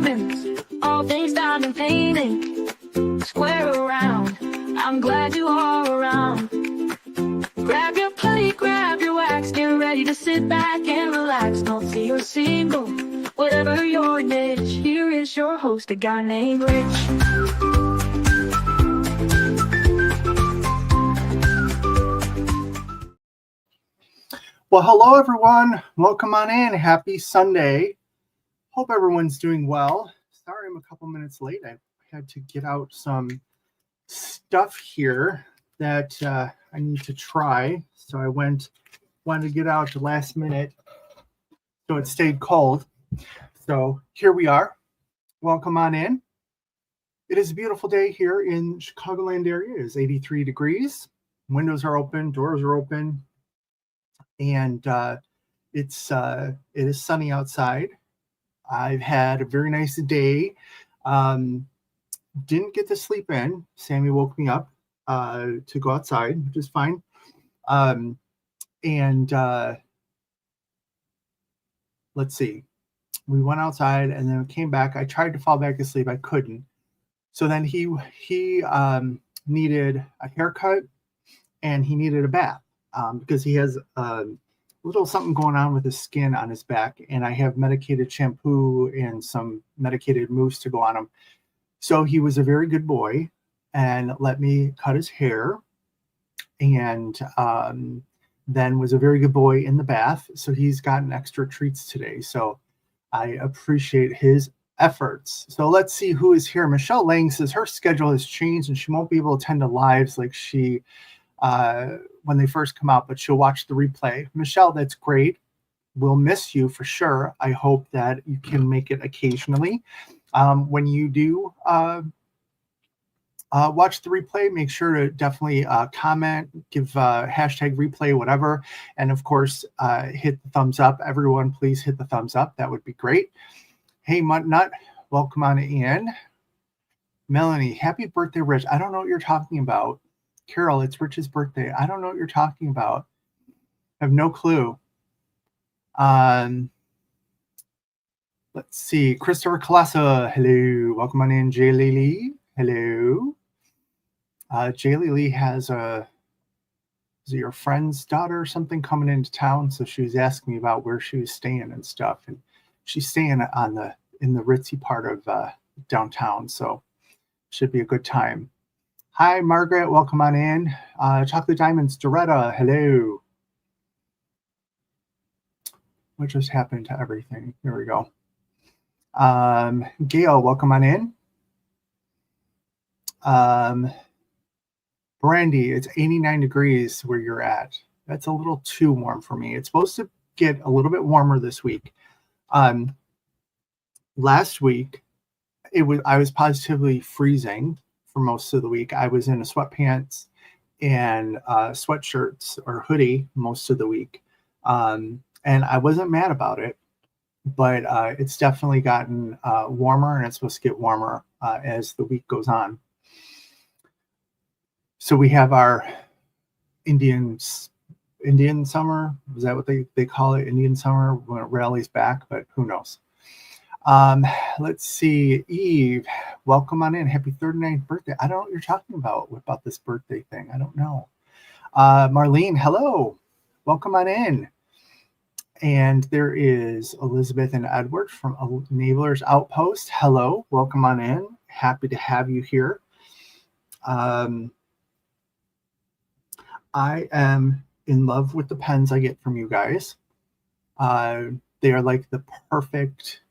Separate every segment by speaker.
Speaker 1: diamonds, all things diamond painting. Square around, I'm glad you are around. Grab your plate, grab your wax, get ready to sit back and relax. Don't see you're single, whatever your niche. Here is your host, a guy named Rich.
Speaker 2: Well, hello everyone. Welcome on in. Happy Sunday. Hope everyone's doing well. Sorry I'm a couple minutes late. I had to get out some stuff here that I need to try. So I wanted to get out the last minute so it stayed cold. So here we are. Welcome on in. It is a beautiful day here in Chicagoland area. It is 83 degrees. Windows are open, doors are open. And it is sunny outside. I've had a very nice day. Didn't get to sleep in. Sammy woke me up to go outside, which is fine. Let's see. We went outside and then came back. I tried to fall back asleep. I couldn't. So then he needed a haircut and he needed a bath. Because he has a little something going on with his skin on his back, and I have medicated shampoo and some medicated mousse to go on him. So he was a very good boy and let me cut his hair, and then was a very good boy in the bath. So he's gotten extra treats today. So I appreciate his efforts. So let's see who is here. Michelle Lang says her schedule has changed and she won't be able to attend to lives like she when they first come out, but she'll watch the replay. Michelle, that's great. We'll miss you for sure. I hope that you can make it occasionally. When you do watch the replay, make sure to definitely comment, give hashtag replay, whatever. And of course, hit the thumbs up. Everyone, please hit the thumbs up. That would be great. Hey, Muttnut, welcome on in. Melanie, happy birthday, Rich. I don't know what you're talking about. Carol, it's Rich's birthday. I don't know what you're talking about. I have no clue. Let's see. Christopher Kalasa, hello. Welcome on in. Jay Lee, hello. Jay Lee has is it your friend's daughter or something coming into town? So she was asking me about where she was staying and stuff. And she's staying in the ritzy part of downtown. So should be a good time. Hi, Margaret. Welcome on in. Chocolate Diamonds, Doretta. Hello. What just happened to everything? Here we go. Gail, welcome on in. Brandy, it's 89 degrees where you're at. That's a little too warm for me. It's supposed to get a little bit warmer this week. Last week, I was positively freezing. For most of the week, I was in a sweatpants and sweatshirts or hoodie most of the week, and I wasn't mad about it. But it's definitely gotten warmer, and it's supposed to get warmer as the week goes on. So we have our Indian summer. Is that what they call it? Indian summer when it rallies back, but who knows? Let's see. Eve, welcome on in. Happy 39th birthday. I don't know what you're talking about this birthday thing. I don't know. Marlene, hello. Welcome on in. And there is Elizabeth and Edward from Enabler's Outpost. Hello. Welcome on in. Happy to have you here. I am in love with the pens I get from you guys. They are like the perfect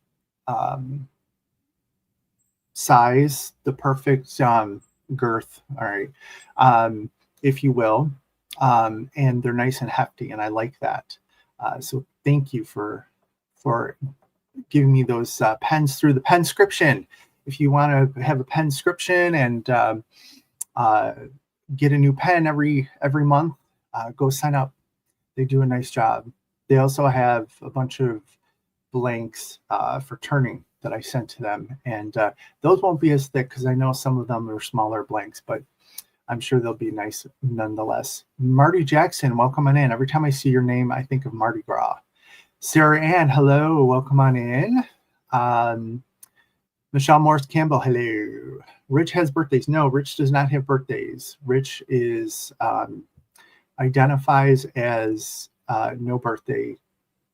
Speaker 2: size, the perfect girth, all right, if you will, and they're nice and hefty, and I like that. So thank you for giving me those pens through the Penscription. If you want to have a Penscription and get a new pen every month, go sign up. They do a nice job. They also have a bunch of blanks for turning that I sent to them, and those won't be as thick because I know some of them are smaller blanks, but I'm sure they'll be nice nonetheless. Marty Jackson, welcome on in. Every time I see your name, I think of Mardi Gras. Sarah Ann, hello, welcome on in. Michelle Morris Campbell, hello. Rich has birthdays. No, Rich does not have birthdays. Rich is identifies as no birthday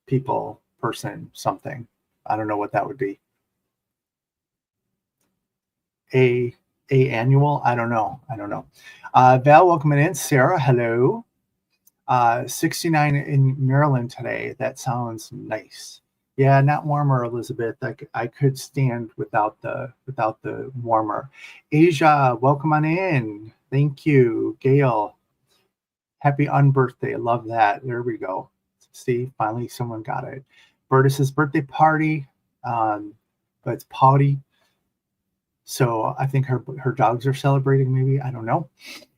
Speaker 2: people, person, something. I don't know what that would be. A annual? I don't know. Val, welcome in. Sarah, hello. 69 in Maryland today. That sounds nice. Yeah, not warmer, Elizabeth. I could stand without the warmer. Asia, welcome on in. Thank you. Gail, happy unbirthday. Love that. There we go. See, finally someone got it. Bertus's birthday party, but it's party. So I think her dogs are celebrating, maybe. I don't know.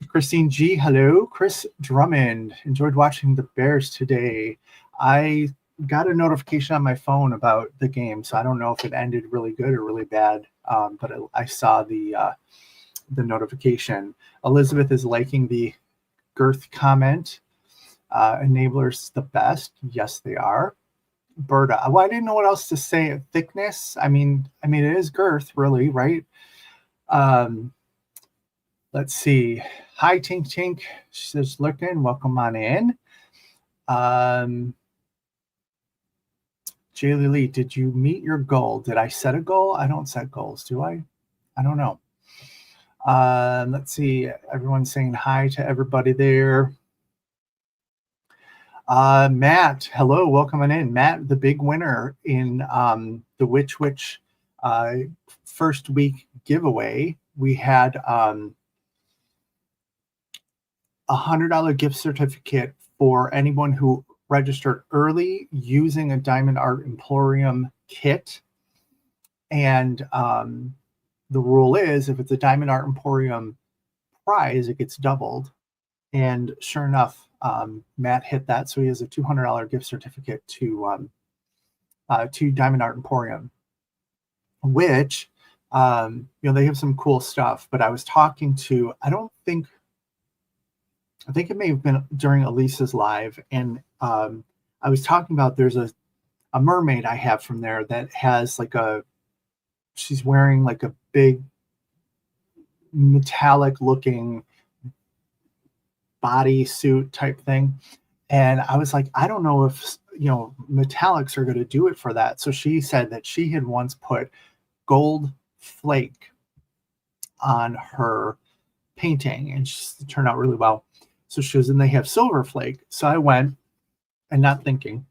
Speaker 2: Christine G, hello. Chris Drummond, enjoyed watching the Bears today. I got a notification on my phone about the game, so I don't know if it ended really good or really bad, but I saw the notification. Elizabeth is liking the girth comment. Enablers the best. Yes, they are. Berta, well, I didn't know what else to say. Thickness, I mean it is girth, really, right? Let's see. Hi, Tink Tink. She says, looking, welcome on in. Jay Lee, did you meet your goal? Did I set a goal? I don't set goals, do I? I don't know. Let's see. Everyone's saying hi to everybody there. Matt, hello, welcome on in. Matt, the big winner in the Witch first week giveaway. We had a $100 gift certificate for anyone who registered early using a Diamond Art Emporium kit. And the rule is, if it's a Diamond Art Emporium prize, it gets doubled. And sure enough, Matt hit that, so he has a $200 gift certificate to Diamond Art Emporium, which they have some cool stuff. But I was talking to, I think it may have been during Elisa's live, and I was talking about there's a mermaid I have from there that has she's wearing like a big metallic looking bodysuit type thing. And I was like, I don't know if, metallics are going to do it for that. So she said that she had once put gold flake on her painting and it turned out really well. So she goes, and they have silver flake. So I went and not thinking,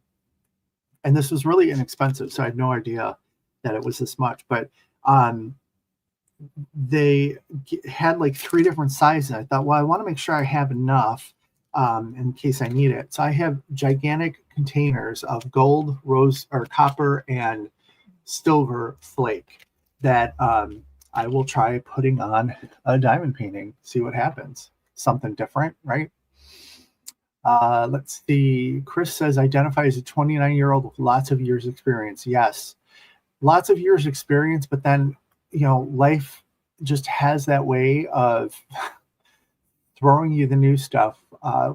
Speaker 2: and this was really inexpensive. So I had no idea that it was this much, but they had like 3 different sizes. I thought, well, I want to make sure I have enough in case I need it. So I have gigantic containers of gold, rose, or copper and silver flake that I will try putting on a diamond painting, see what happens. Something different, right? Let's see. Chris says, identify as a 29-year-old with lots of years experience. Yes, lots of years experience, but then life just has that way of throwing you the new stuff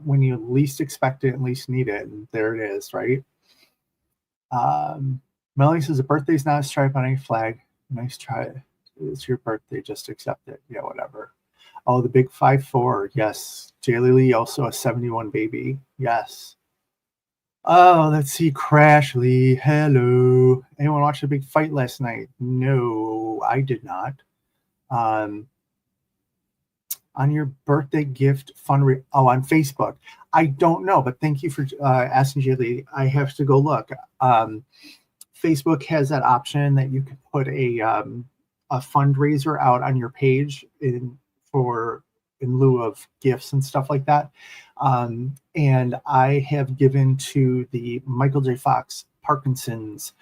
Speaker 2: when you least expect it and least need it. And there it is, right? Melanie says, a birthday's not a stripe on any flag. Nice try. It's your birthday. Just accept it. Yeah, whatever. Oh, the big 5'4". Yes. Jaylee Lee, also a 71 baby. Yes. Oh, let's see. Crash Lee. Hello. Anyone watch the big fight last night? No, I did not. On your birthday gift on Facebook. I don't know, but thank you for asking, Jaylee. I have to go look. Facebook has that option that you can put a fundraiser out on your page in lieu of gifts and stuff like that. And I have given to the Michael J. Fox Parkinson's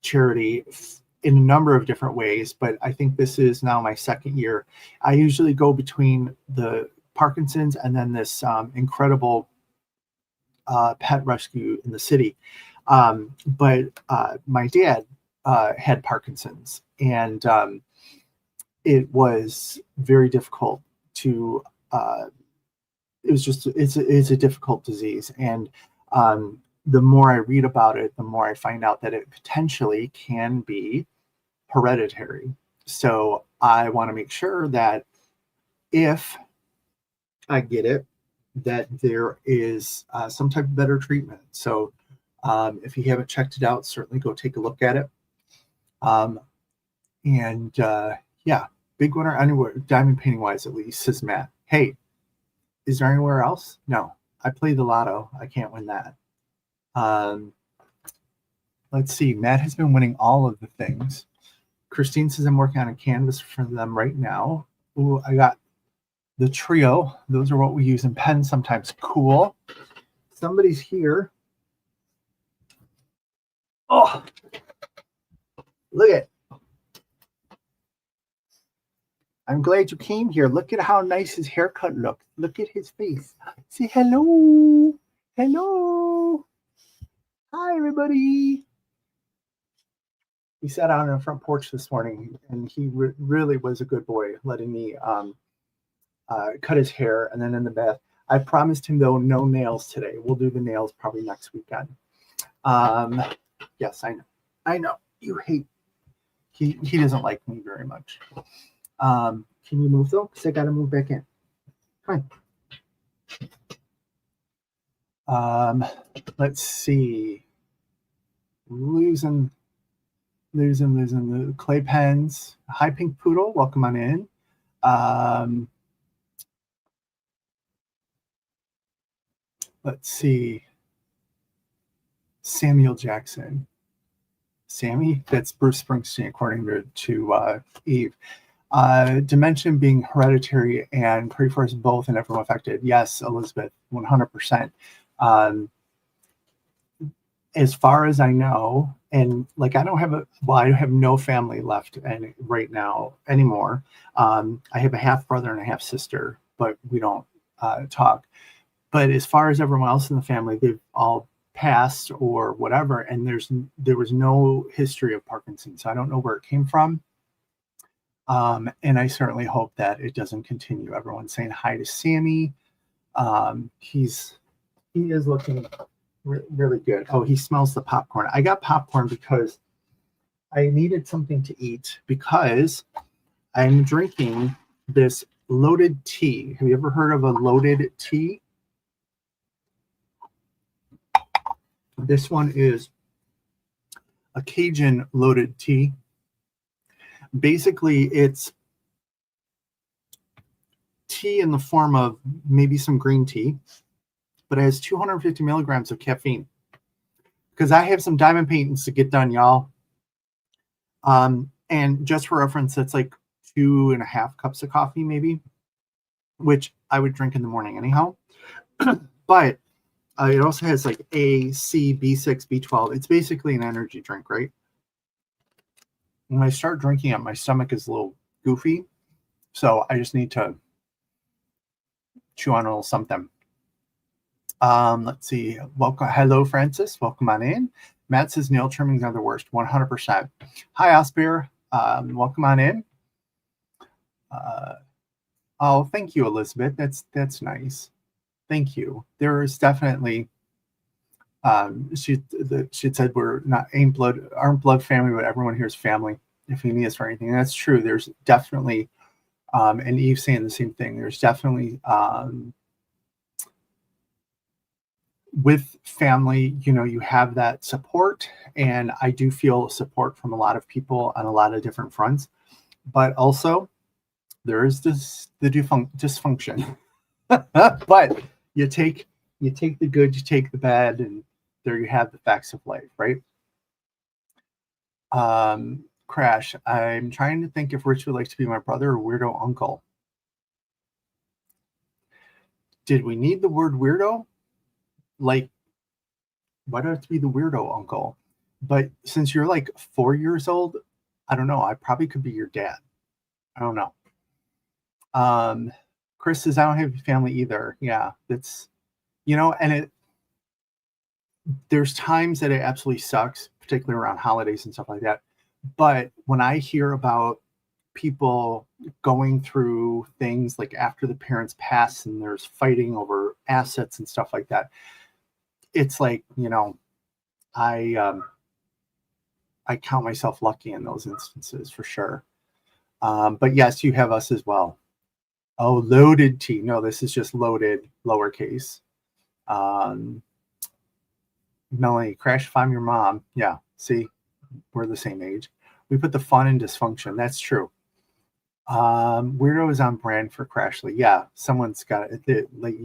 Speaker 2: charity in a number of different ways, but I think this is now my 2nd year. I usually go between the Parkinson's and then this incredible pet rescue in the city. But my dad had Parkinson's, and it was very difficult it's a difficult disease. And the more I read about it, the more I find out that it potentially can be hereditary. So I want to make sure that if I get it, that there is some type of better treatment. So if you haven't checked it out, certainly go take a look at it. Yeah, big winner anywhere, diamond painting wise, at least, says Matt. Hey, is there anywhere else? No, I play the lotto. I can't win that. Let's see. Matt has been winning all of the things. Christine says I'm working on a canvas for them right now. Ooh, I got the trio. Those are what we use in pen sometimes. Cool. Somebody's here. Oh, look at. I'm glad you came here. Look at how nice his haircut looks. Look at his face. Say hello. Hello. Hi, everybody. He sat out on the front porch this morning, and he really was a good boy, letting me cut his hair, and then in the bath. I promised him, though, no nails today. We'll do the nails probably next weekend. Yes, I know. I know. You hate. He doesn't like me very much. Can you move, though? Because I got to move back in. Come on. Let's see. Losing the clay pens. Hi, Pink Poodle. Welcome on in. Let's see. Samuel Jackson. Sammy? That's Bruce Springsteen, according to Eve. Dimension being hereditary and pray for us both and everyone affected. Yes, Elizabeth, 100%. As far as I know, and like I have no family left right now anymore. I have a half brother and a half sister, but we don't talk. But as far as everyone else in the family, they've all passed or whatever, and there was no history of Parkinson's. So I don't know where it came from. And I certainly hope that it doesn't continue. Everyone's saying hi to Sammy. He is looking really good. Oh, he smells the popcorn. I got popcorn because I needed something to eat because I'm drinking this loaded tea. Have you ever heard of a loaded tea? This one is a Cajun loaded tea. Basically, it's tea in the form of maybe some green tea, but it has 250 milligrams of caffeine. Because I have some diamond paintings to get done, y'all. And just for reference, that's like 2.5 cups of coffee, maybe, which I would drink in the morning anyhow. But it also has like A, C, B6, B12. It's basically an energy drink, right? When I start drinking it, my stomach is a little goofy. So I just need to chew on a little something. Let's see. Welcome. Hello, Francis. Welcome on in. Matt says nail trimmings are the worst. 100%. Hi, Osbear. Welcome on in. Oh, thank you, Elizabeth. That's nice. Thank you. There is definitely. She said we're aren't blood family, but everyone here is family. If you need us for anything, and that's true. There's definitely, and Eve saying the same thing. There's definitely. With family, you have that support, and I do feel support from a lot of people on a lot of different fronts, but also there is the dysfunction. But you take the good, you take the bad, and there you have the facts of life, right? Crash. I'm trying to think if Rich would like to be my brother or weirdo uncle. Did we need the word weirdo? Like, why do I have to be the weirdo uncle? But since you're like 4 years old, I don't know. I probably could be your dad. I don't know. Chris says, I don't have a family either. Yeah, that's, and there's times that it absolutely sucks, particularly around holidays and stuff like that. But when I hear about people going through things like after the parents pass and there's fighting over assets and stuff like that, it's like, you know, I count myself lucky in those instances for sure. But yes, you have us as well. Oh, loaded T. No, this is just loaded lowercase. Melanie, crash if I'm your mom. Yeah, see, we're the same age. We put the fun in dysfunction. That's true. Weirdo is on brand for Crashly. Yeah, someone's got it. Like,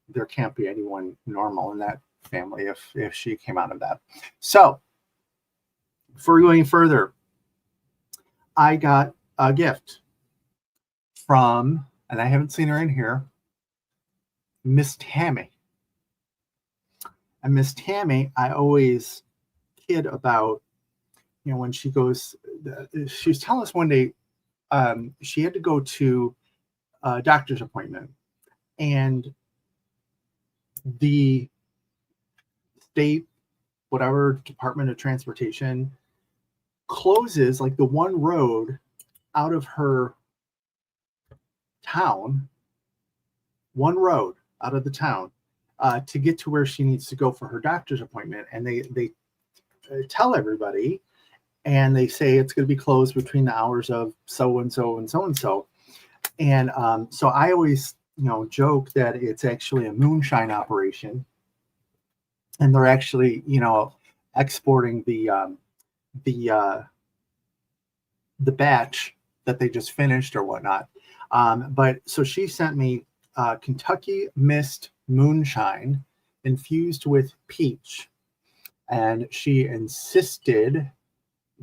Speaker 2: there can't be anyone normal in that family if she came out of that. So, before going further, I got a gift from, and I haven't seen her in here, Miss Tammy. And Miss Tammy, I always kid about, you know, when she goes, she was telling us one day, she had to go to a doctor's appointment, and the state, whatever Department of Transportation, closes like the one road out of her town, one road out of the town, to get to where she needs to go for her doctor's appointment. And they tell everybody, and they say it's going to be closed between the hours of so and so and so and so. And so I always, you know, joke that it's actually a moonshine operation, and they're actually, you know, exporting the batch that they just finished or whatnot. But so she sent me Kentucky Mist Moonshine infused with peach, and she insisted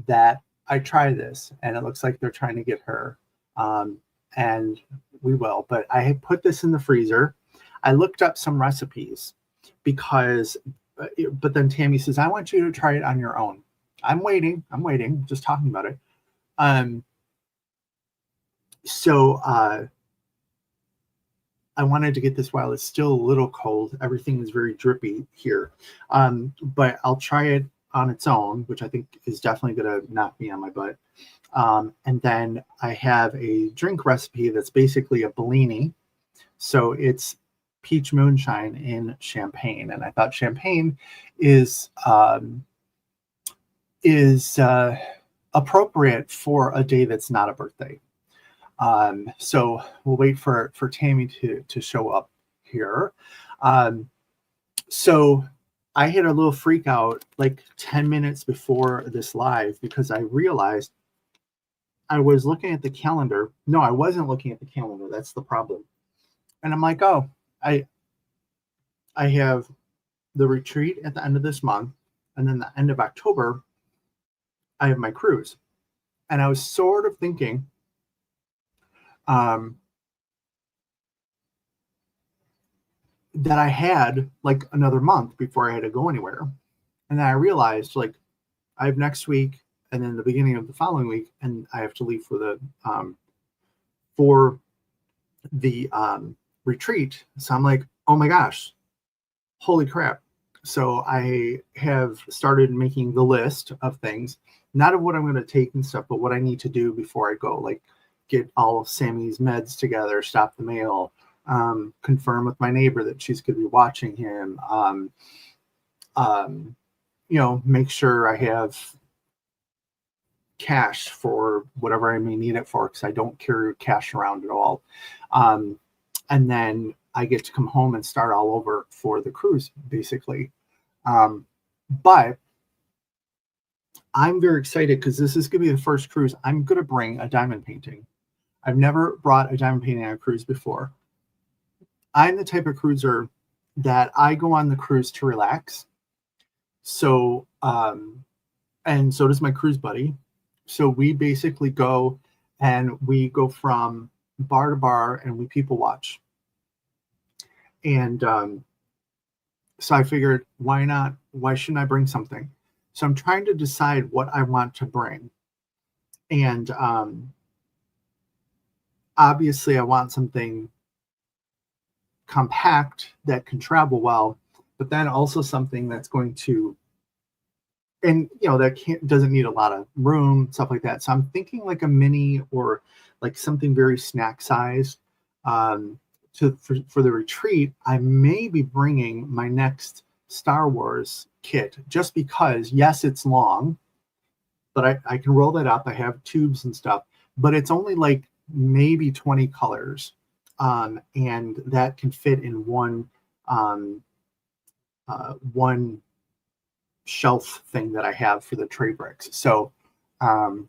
Speaker 2: that I try this, and it looks like they're trying to get her, and we will. But I had put this in the freezer. I looked up some recipes because, but then Tammy says, I want you to try it on your own. I'm waiting, just talking about it. So I wanted to get this while it's still a little cold. Everything is very drippy here. But I'll try it on its own, which I think is definitely going to knock me on my butt. And then I have a drink recipe that's basically a Bellini. So it's peach moonshine in champagne. And I thought champagne is appropriate for a day that's not a birthday. So we'll wait for Tammy to show up here. So I had a little freak out like 10 minutes before this live because I realized I was looking at the calendar. No, I wasn't looking at the calendar. That's the problem. And I'm like, oh, I have the retreat at the end of this month, and then the end of October, I have my cruise. And I was sort of thinking, that I had like another month before I had to go anywhere. And then I realized like I have next week and then the beginning of the following week, and I have to leave for the retreat. So I'm like, oh my gosh, holy crap. So I have started making the list of things, not of what I'm going to take and stuff, but what I need to do before I go, like get all of Sammy's meds together, stop the mail, confirm with my neighbor that she's going to be watching him, you know, make sure I have cash for whatever I may need it for, because I don't carry cash around at all. And then I get to come home and start all over for the cruise, basically. But I'm very excited because this is going to be the first cruise I'm going to bring a diamond painting. I've never brought a diamond painting on a cruise before. I'm the type of cruiser that I go on the cruise to relax. So, and so does my cruise buddy. So we basically go and we go from bar to bar and we people watch. And so I figured, why not? Why shouldn't I bring something? So I'm trying to decide what I want to bring. And obviously I want something compact that can travel well, but then also something that's going to, and you know, that doesn't need a lot of room, stuff like that. So I'm thinking like a mini or like something very snack sized. For the retreat, I may be bringing my next Star Wars kit, just because, yes, it's long, but I can roll that up. I have tubes and stuff, but it's only like maybe 20 colors. And that can fit in one shelf thing that I have for the tray bricks. So I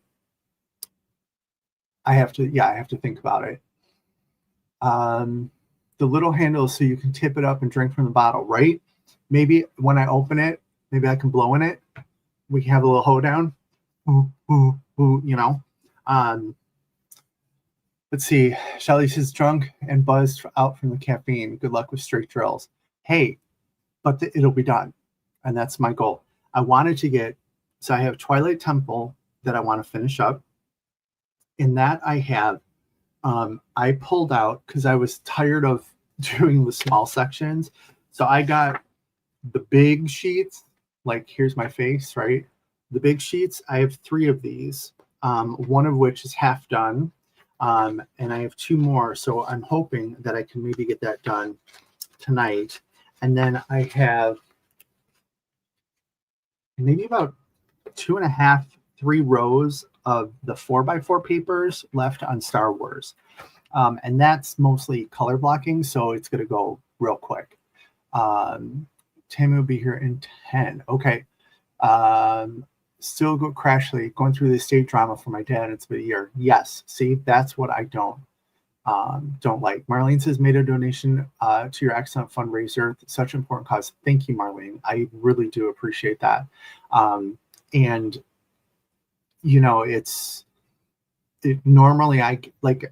Speaker 2: have to think about it. The little handle so you can tip it up and drink from the bottle, right? Maybe when I open it, maybe I can blow in it. We can have a little hoedown. Ooh, ooh, ooh, you know. Let's see. Shelly says drunk and buzzed out from the caffeine. Good luck with straight drills. Hey, but it'll be done. And that's my goal. I wanted to get, so I have Twilight Temple that I want to finish up. In that I have, I pulled out because I was tired of doing the small sections. So I got the big sheets, like here's my face, right? The big sheets, I have 3 of these, one of which is half done. And I have 2 more. So I'm hoping that I can maybe get that done tonight. And then I have maybe about 2.5, 3 rows of the 4x4 papers left on Star Wars. And that's mostly color blocking, so it's going to go real quick. Tammy will be here in 10. Okay. Still go Crashly, going through the estate drama for my dad. It's been a year. Yes. See, that's what I don't like. Marlene says, made a donation to your excellent fundraiser. Such an important cause. Thank you, Marlene. I really do appreciate that. And you know, normally I like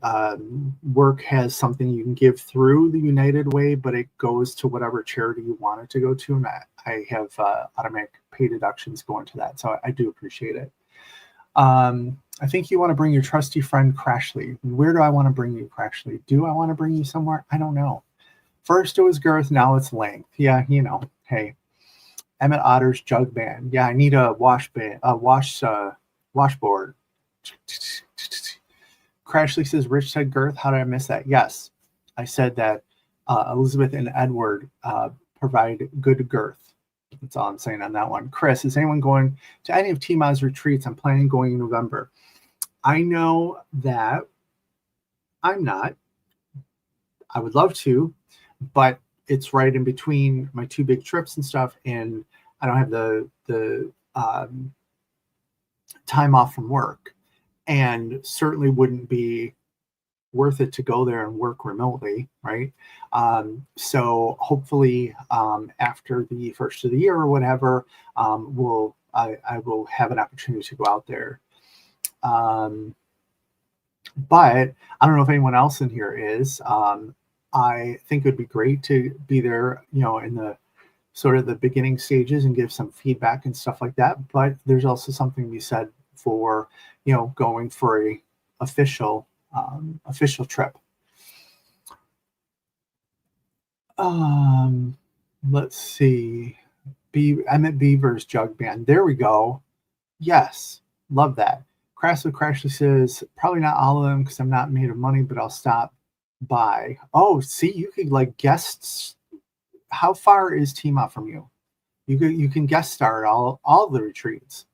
Speaker 2: work has something you can give through the United Way, but it goes to whatever charity you want it to go to, and I have automatic pay deductions going to that, so I do appreciate it. I think you want to bring your trusty friend Crashly. Where do I want to bring you, Crashly? Do I want to bring you somewhere? I don't know. First it was girth, now it's length. Yeah, you know. Hey, Emmett Otter's jug band. Yeah, I need a washboard. Crashly says, Rich said girth. How did I miss that? Yes, I said that Elizabeth and Edward provide good girth. That's all I'm saying on that one. Chris, is anyone going to any of Tima's retreats? I'm planning going in November. I know that I'm not. I would love to, but it's right in between my 2 big trips and stuff, and I don't have the time off from work, and certainly wouldn't be worth it to go there and work remotely, right? So hopefully after the first of the year or whatever, I will have an opportunity to go out there. But I don't know if anyone else in here is. I think it would be great to be there, you know, in the sort of the beginning stages and give some feedback and stuff like that. But there's also something to be said for, you know, going for a official trip. Let's see. Emmett Beaver's jug band. There we go. Yes, love that. Crashly says, probably not all of them because I'm not made of money, but I'll stop by. Oh, see, you could like guests. How far is Tima from you? You can guest star at all the retreats.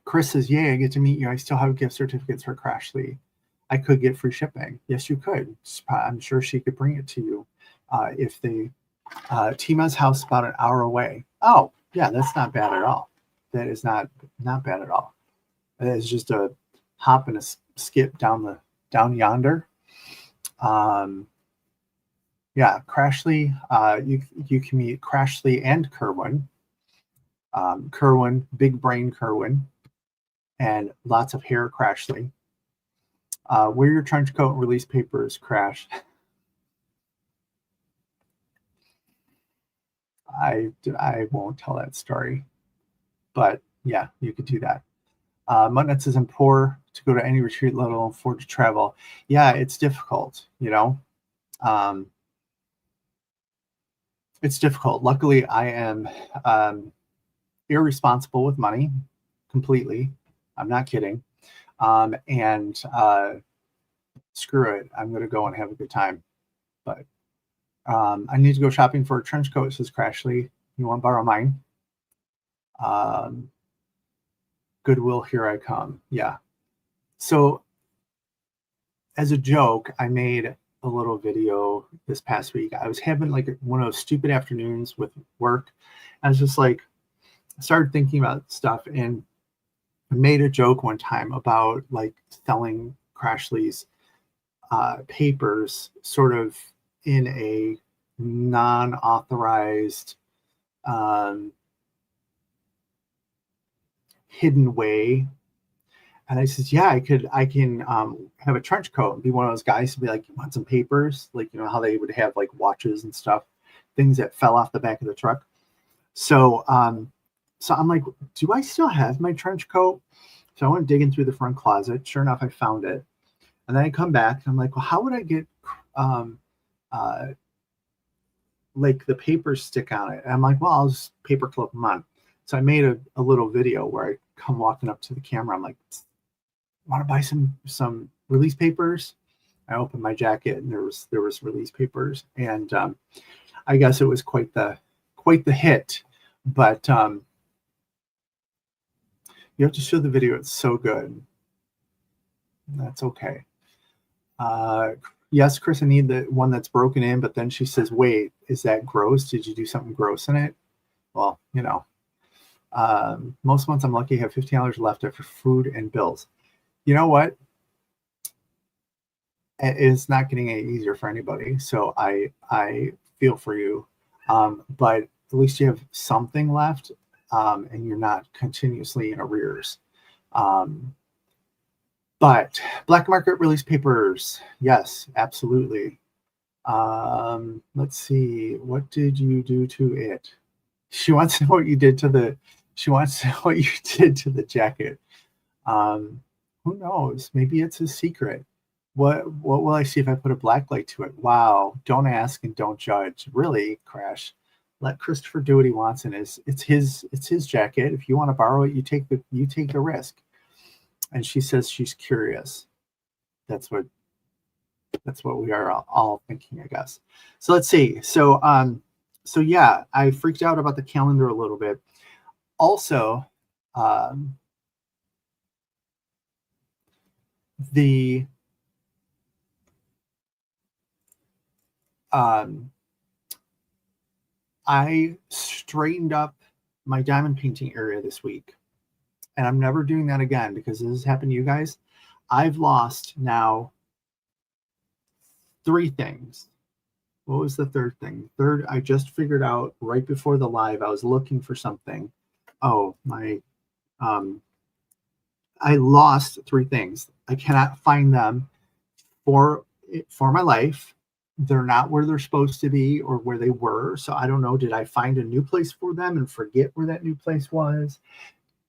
Speaker 2: Chris says, yay, I get to meet you. I still have gift certificates for Crashly. I could get free shipping. Yes, you could. I'm sure she could bring it to you. If the Tima's house about an hour away. Oh, yeah, that's not bad at all. That is not bad at all. It is just a hop and a skip down yonder. Yeah, Crashly. You can meet Crashly and Kerwin. Kerwin, big brain Kerwin, and lots of hair Crashly. Wear your trench coat and release papers, Crash. I won't tell that story, but yeah, you could do that. Mutnut says, I'm poor to go to any retreat, let alone afford to travel. Yeah, it's difficult, you know. It's difficult. Luckily, I am irresponsible with money completely. I'm not kidding. And screw it. I'm going to go and have a good time. But I need to go shopping for a trench coat, says Crashly. You want to borrow mine? Goodwill, here I come. Yeah. So as a joke, I made a little video this past week. I was having like one of those stupid afternoons with work. I was just like, I started thinking about stuff and I made a joke one time about like selling Crashly's papers sort of in a non-authorized hidden way. And I says, yeah, I can have a trench coat and be one of those guys to be like, you want some papers? Like, you know, how they would have like watches and stuff, things that fell off the back of the truck. So, so I'm like, do I still have my trench coat? So I went digging through the front closet. Sure enough, I found it. And then I come back and I'm like, well, how would I get like the papers stick on it? And I'm like, well, I'll just paper clip them on. So I made a little video where I come walking up to the camera. I'm like, want to buy some release papers? I opened my jacket and there was release papers, and I guess it was quite the hit. But you have to show the video. It's so good. That's okay. Yes, Chris, I need the one that's broken in. But then she says, wait, is that gross? Did you do something gross in it? Well, you know, most months I'm lucky to have $15 left after food and bills. You know what? It's not getting any easier for anybody. So I feel for you. But at least you have something left, and you're not continuously in arrears. But black market release papers, yes, absolutely. Let's see. What did you do to it? She wants to know what you did to the. She wants to know what you did to the jacket. Who knows? Maybe it's a secret. What will I see if I put a black light to it? Wow! Don't ask and don't judge. Really, Crash. Let Christopher do what he wants, and it's his jacket. If you want to borrow it, you take the risk. And she says she's curious. That's what we are all thinking, I guess. So let's see. So yeah, I freaked out about the calendar a little bit. Also, I straightened up my diamond painting area this week. And I'm never doing that again because this has happened to you guys. I've lost now 3 things. What was the third thing? Third, I just figured out right before the live, I was looking for something. Oh, I lost 3 things. I cannot find them for my life. They're not where they're supposed to be or where they were. So I don't know. Did I find a new place for them and forget where that new place was?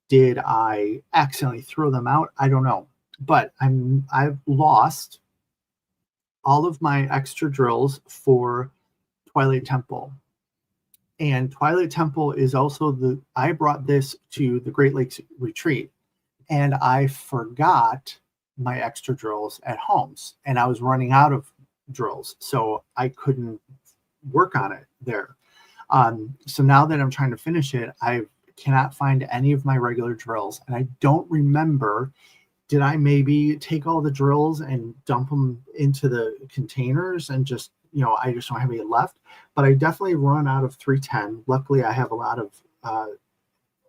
Speaker 2: Did I accidentally throw them out? I don't know. But I've lost all of my extra drills for Twilight Temple. And Twilight Temple is also I brought this to the Great Lakes Retreat, and I forgot my extra drills at homes, and I was running out of drills, so I couldn't work on it there. So now that I'm trying to finish it, I cannot find any of my regular drills, and I don't remember, did I maybe take all the drills and dump them into the containers and just, you know, I just don't have any left? But I definitely run out of 310. Luckily, I have a lot of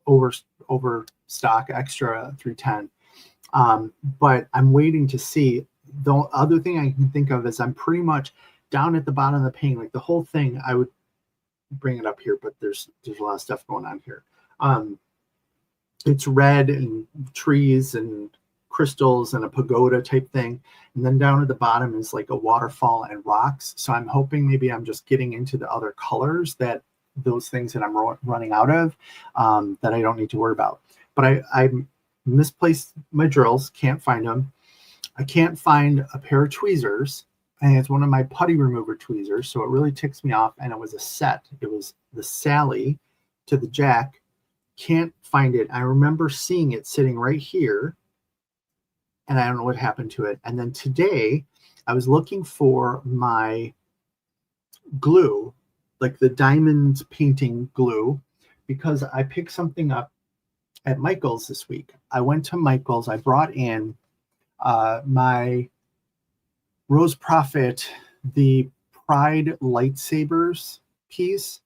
Speaker 2: overstock extra 310. But I'm waiting to see. The other thing I can think of is I'm pretty much down at the bottom of the painting. Like the whole thing, I would bring it up here, but there's a lot of stuff going on here. It's red and trees and crystals and a pagoda type thing. And then down at the bottom is like a waterfall and rocks. So I'm hoping maybe I'm just getting into the other colors, that those things that I'm running out of, that I don't need to worry about. But I misplaced my drills, can't find them. I can't find a pair of tweezers, and it's one of my putty remover tweezers, so it really ticks me off. And it was a set. It was the Sally to the Jack. Can't find it. I remember seeing it sitting right here, and I don't know what happened to it. And then today, I was looking for my glue, like the diamond painting glue, because I picked something up at Michael's this week. I went to Michael's. I brought in my Rose Prophet, the Pride lightsabers piece.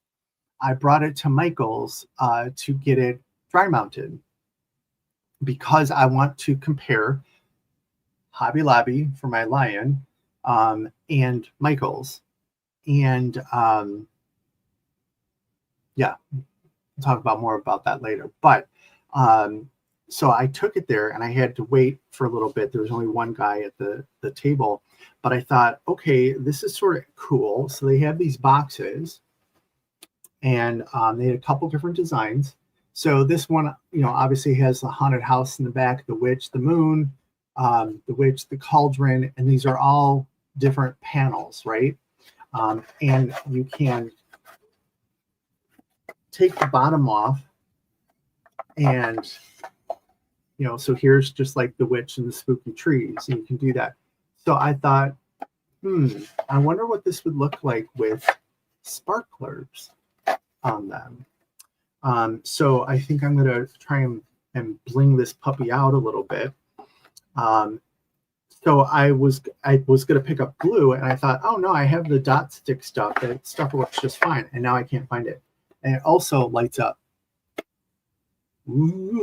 Speaker 2: I brought it to Michael's to get it dry mounted because I want to compare Hobby Lobby for my Lion and Michael's. And yeah, we'll talk about more about that later. But so I took it there and I had to wait for a little bit. There was only one guy at the table, but I thought, okay, this is sort of cool. So they have these boxes and they had a couple different designs. So this one, obviously has the haunted house in the back, the witch, the moon, the witch, the cauldron, and these are all different panels, right? And you can take the bottom off and, so here's just like the witch and the spooky trees, and you can do that. So I thought, I wonder what this would look like with sparklers on them. So I think I'm going to try and bling this puppy out a little bit. So I was going to pick up glue, and I thought, oh no, I have the dot stick stuff. That stuff works just fine, and now I can't find it. And it also lights up. Ooh.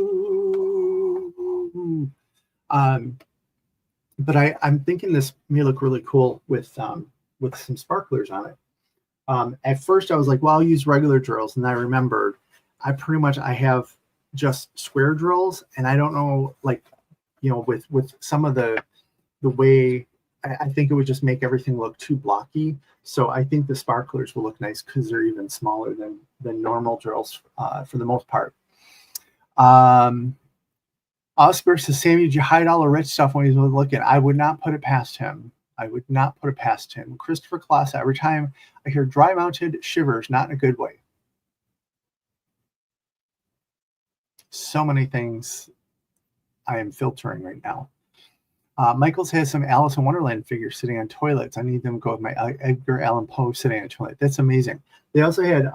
Speaker 2: But I'm thinking this may look really cool with some sparklers on it. At first I was like, well, I'll use regular drills, and I remembered I have just square drills, and I don't know, like, with some of the way, I think it would just make everything look too blocky. So I think the sparklers will look nice because they're even smaller than normal drills for the most part. Oscar says, Sammy, did you hide all the rich stuff when he was looking? I would not put it past him. Christopher Kloss, every time I hear dry mounted, shivers, not in a good way. So many things I am filtering right now. Michael's has some Alice in Wonderland figures sitting on toilets. I need them to go with my Edgar Allan Poe sitting on a toilet. That's amazing. They also had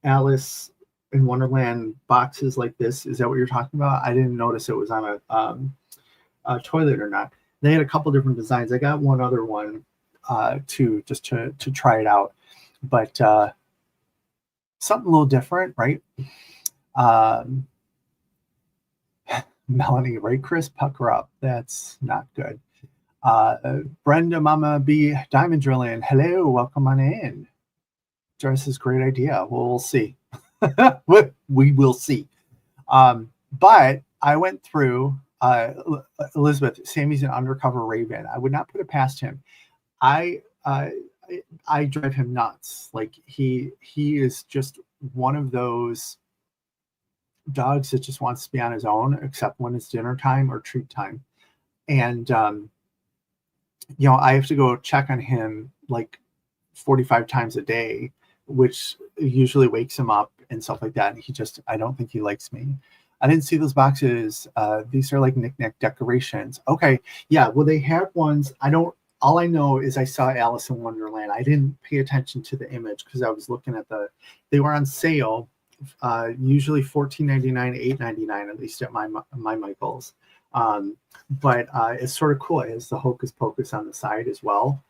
Speaker 2: Alice in Wonderland boxes like this. Is that what you're talking about? I didn't notice it was on a toilet or not. They had a couple different designs. I got one other one to try it out, but something a little different, right? Melanie, right, Chris? Pucker up. That's not good. Brenda Mama B Diamond Drilling. Hello, welcome on in. Dress is a great idea. Well, we'll see. We will see. But I went through Elizabeth. Sammy's an undercover Raven. I would not put it past him. I drive him nuts. Like he is just one of those dogs that just wants to be on his own, except when it's dinner time or treat time. And I have to go check on him like 45 times a day, which usually wakes him up and stuff like that. And I don't think he likes me. I didn't see those boxes. These are like knickknack decorations. Okay. Yeah. Well, they have ones. All I know is I saw Alice in Wonderland. I didn't pay attention to the image because I was looking at they were on sale. Usually $14.99, $8.99, at least at my Michael's. But it's sort of cool. It has the Hocus Pocus on the side as well.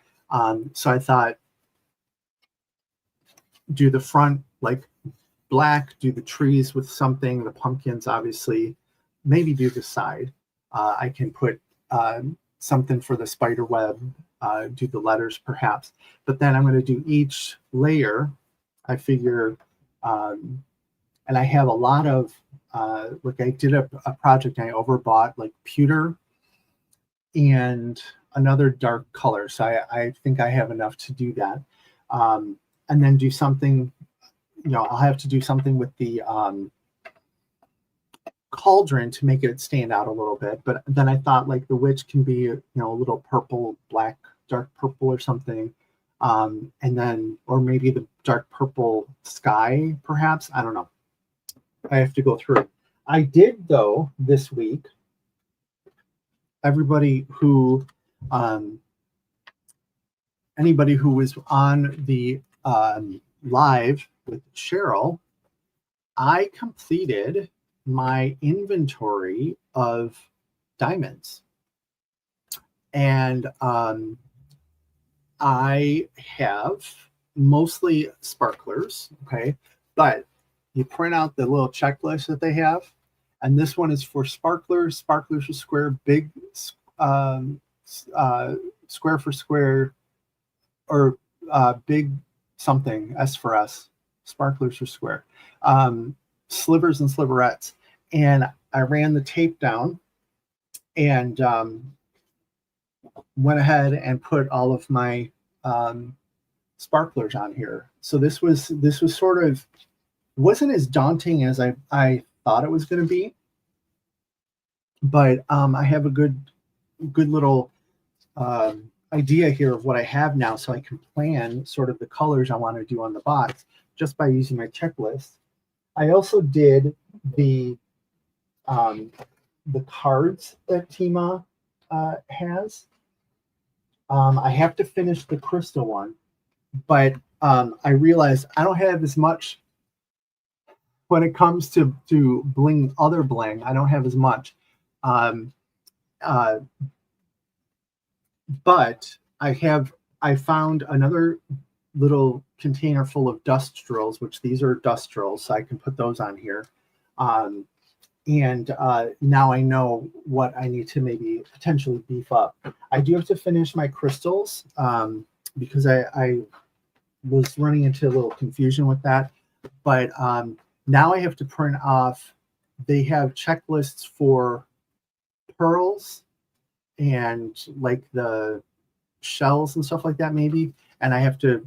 Speaker 2: So I thought, do the front like black, do the trees with something, the pumpkins, obviously, maybe do the side. I can put something for the spider web, do the letters perhaps. But then I'm going to do each layer. I figure, and I have a lot of, like I did a project and I overbought like pewter and another dark color. So I think I have enough to do that. And then do something, I'll have to do something with the cauldron to make it stand out a little bit. But then I thought like the witch can be, a little purple, black, dark purple or something. And then, or maybe the dark purple sky, perhaps. I don't know. I have to go through it. I did, though, this week, everybody who anybody who was on the live with Cheryl, I completed my inventory of diamonds. And I have mostly sparklers, okay? But you print out the little checklist that they have, and this one is for sparklers. Sparklers for square, big square for square, or big something, S for S. Sparklers for square. Slivers and sliverettes. And I ran the tape down and went ahead and put all of my sparklers on here. So this was sort of, wasn't as daunting as I thought it was going to be, but I have a good little idea here of what I have now, so I can plan sort of the colors I want to do on the box just by using my checklist. I also did the cards that Tima has. I have to finish the crystal one, but I realized I don't have as much when it comes to bling, other bling. I don't have as much. But I found another little container full of dust drills, which these are dust drills, so I can put those on here. And now I know what I need to maybe potentially beef up. I do have to finish my crystals because I was running into a little confusion with that. But now I have to print off, they have checklists for pearls and like the shells and stuff like that maybe. And I have to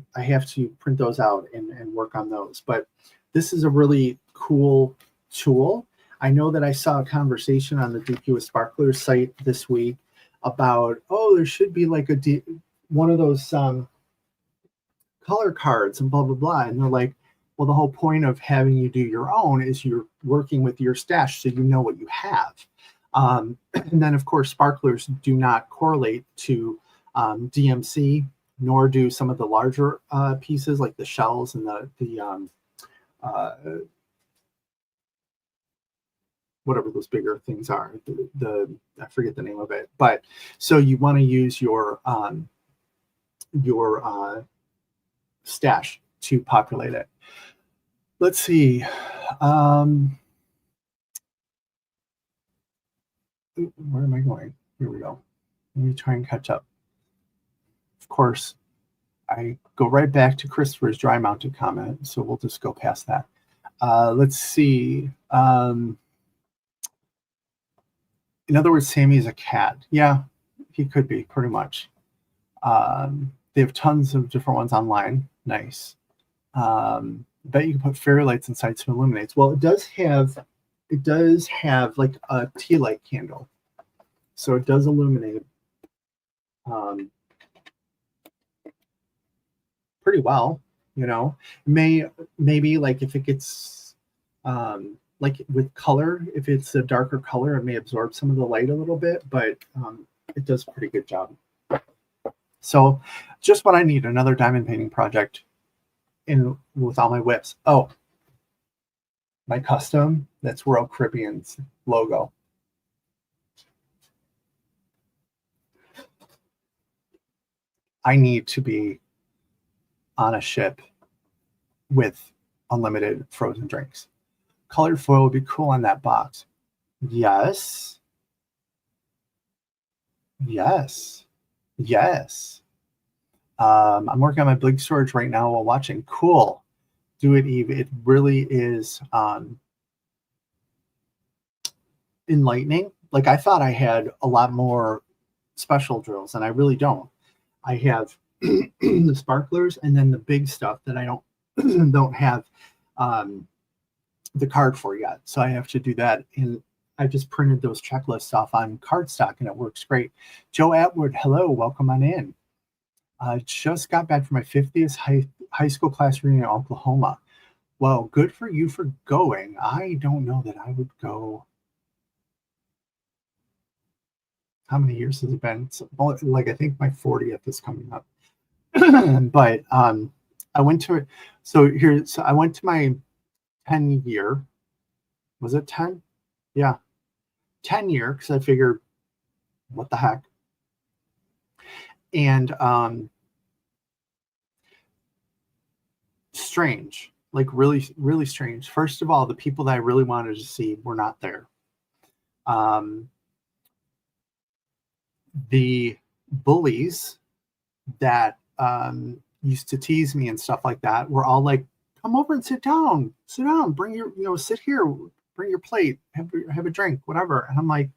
Speaker 2: print those out and work on those. But this is a really cool tool. I know that I saw a conversation on the DQ with Sparklers site this week about, oh, there should be like one of those color cards and blah, blah, blah. And they're like, well, the whole point of having you do your own is you're working with your stash so you know what you have. And then, of course, Sparklers do not correlate to DMC, nor do some of the larger pieces like the shells and the whatever those bigger things are. I forget the name of it. But so you want to use your stash to populate it. Let's see. Where am I going? Here we go. Let me try and catch up. Of course, I go right back to Christopher's dry mounted comment, so we'll just go past that. Let's see. In other words, Sammy is a cat. Yeah, he could be, pretty much. They have tons of different ones online. Nice. Bet you can put fairy lights inside to illuminate. Well, it does have like a tea light candle, so it does illuminate pretty well. You know, maybe like if it gets like with color, if it's a darker color, it may absorb some of the light a little bit, but it does a pretty good job. So just what I need, another diamond painting project in with all my whips. Oh, my custom, that's Royal Caribbean's logo. I need to be on a ship with unlimited frozen drinks. Colored foil would be cool on that box. Yes. Yes. Yes. I'm working on my big storage right now while watching. Cool. Do it, Eve. It really is enlightening. Like, I thought I had a lot more special drills, and I really don't. I have the sparklers and then the big stuff that I don't have the card for yet. So I have to do that. And I just printed those checklists off on cardstock, and it works great. Joe Atwood, hello, welcome on in. Just got back from my 50th high school class reunion in Oklahoma. Well, good for you for going. I don't know that I would go. How many years has it been? Like, I think my 40th is coming up. But I went to I went to my 10 year. Was it 10? Yeah, 10 year, because I figured, what the heck? And strange, like really, really strange. First of all, the people that I really wanted to see were not there. The bullies that used to tease me and stuff like that were all like, come over and sit down, bring your, sit here, bring your plate, have a drink, whatever. And I'm like,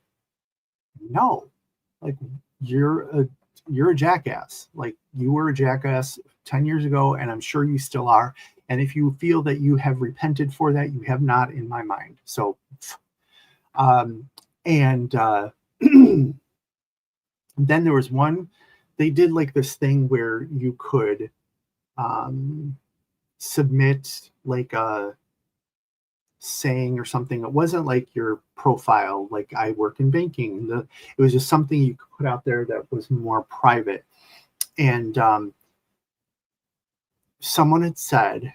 Speaker 2: no, like you're a jackass. Like you were a jackass 10 years ago, and I'm sure you still are. And if you feel that you have repented for that, you have not, in my mind. So, and then there was one, they did like this thing where you could submit like a saying or something. It wasn't like your profile, like I work in banking. It was just something you could put out there that was more private. And someone had said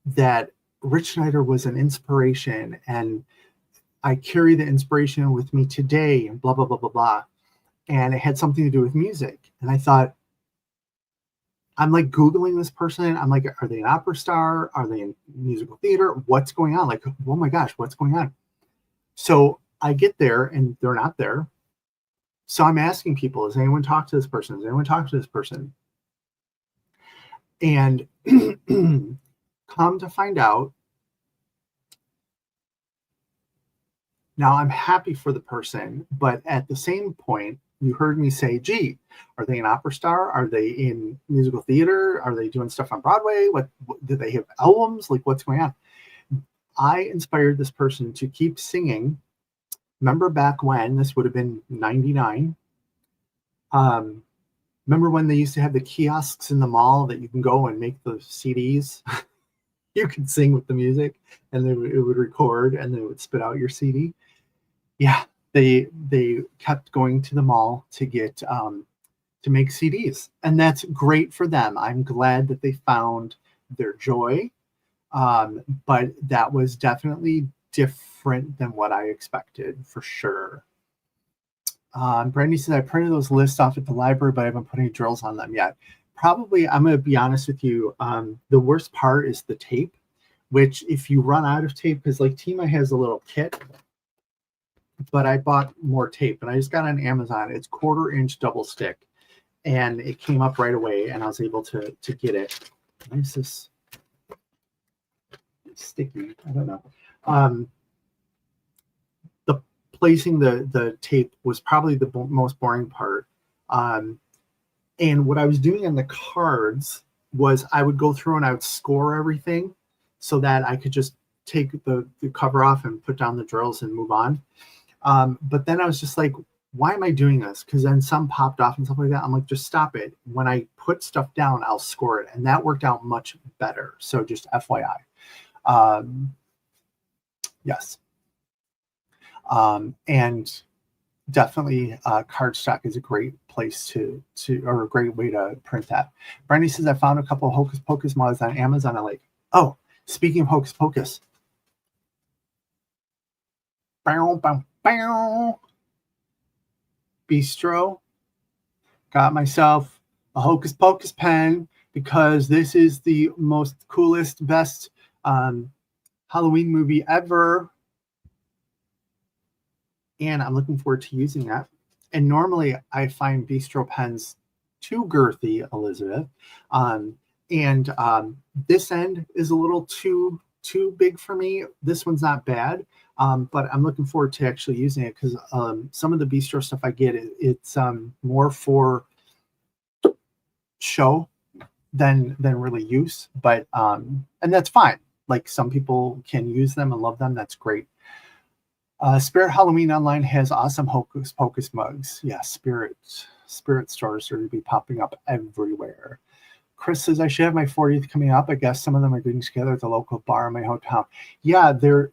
Speaker 2: that Rich Snyder was an inspiration, and I carry the inspiration with me today, and blah, blah, blah, blah, blah. And it had something to do with music. And I thought, I'm like Googling this person. I'm like, are they an opera star? Are they in musical theater? What's going on? Like, oh my gosh, what's going on? So I get there and they're not there. So I'm asking people, has anyone talked to this person? Has anyone talked to this person? And come to find out, now I'm happy for the person, but at the same point, you heard me say, gee, are they an opera star? Are they in musical theater? Are they doing stuff on Broadway? What do they have albums? Like, what's going on? I inspired this person to keep singing. Remember back when, this would have been 99. Remember when they used to have the kiosks in the mall that you can go and make the CDs? You could sing with the music, and then it would record, and then it would spit out your CD. Yeah, they kept going to the mall to get to make CDs, and that's great for them. I'm glad that they found their joy, but that was definitely different than what I expected, for sure. Brandy says, I printed those lists off at the library, but I haven't put any drills on them yet. Probably, I'm going to be honest with you, the worst part is the tape, which if you run out of tape, because like Tima has a little kit, but I bought more tape, and I just got on Amazon. It's 1/4 inch double stick, and it came up right away, and I was able to get it. Why is this sticky? I don't know. The placing the tape was probably the most boring part. And what I was doing on the cards was I would go through and I would score everything so that I could just take the cover off and put down the drills and move on. But then I was just like, why am I doing this? Because then some popped off and stuff like that. I'm like, just stop it. When I put stuff down, I'll score it. And that worked out much better. So just FYI. Yes. And definitely cardstock is a great place or a great way to print that. Brandy says, I found a couple of Hocus Pocus mugs on Amazon. I'm like, oh, speaking of Hocus Pocus. Bow, bow, bow. Bistro. Got myself a Hocus Pocus pen because this is the most coolest, best Halloween movie ever. And I'm looking forward to using that. And normally I find Bistro pens too girthy, Elizabeth. This end is a little too big for me. This one's not bad, but I'm looking forward to actually using it because some of the Bistro stuff I get, it's more for show than really use. But and that's fine. Like some people can use them and love them. That's great. Spirit Halloween Online has awesome Hocus Pocus mugs. Yeah, Spirit stores are going to be popping up everywhere. Chris says, I should have my 40th coming up. I guess some of them are getting together at the local bar in my hometown. Yeah, they're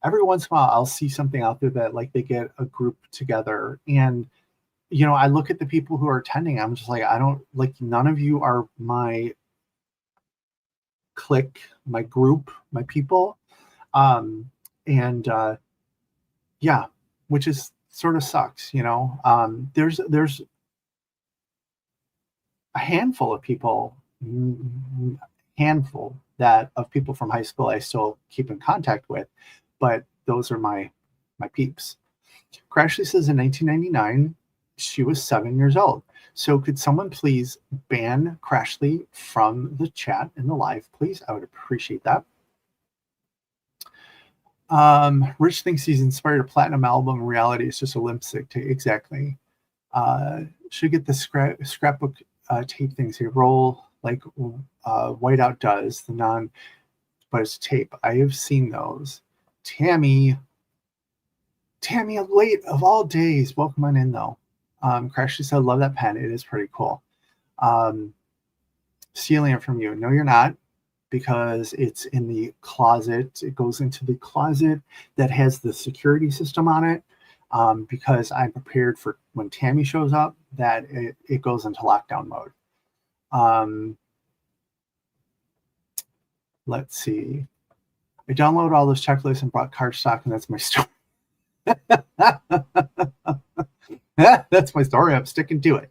Speaker 2: every once in a while I'll see something out there that like they get a group together. And you know, I look at the people who are attending. I'm just like, I don't like, none of you are my clique, my group, my people. And yeah, which is sort of sucks, you know. There's a handful of people, handful that of people from high school I still keep in contact with, but those are my peeps. Crashly says in 1999 she was 7 years old. So could someone please ban Crashly from the chat in the live, please? I would appreciate that. Rich thinks he's inspired a platinum album. In reality, it's just a lipstick tape. Exactly. Should get the scrapbook tape things here. Roll like Whiteout does, the non, but it's tape. I have seen those. Tammy, late of all days. Welcome on in, though. Crashly said, love that pen. It is pretty cool. Stealing it from you. No, you're not, because it's in the closet. It goes into the closet that has the security system on it, because I'm prepared for when Tammy shows up that it goes into lockdown mode. Let's see. I downloaded all those checklists and brought cardstock, and that's my story. That's my story. I'm sticking to it.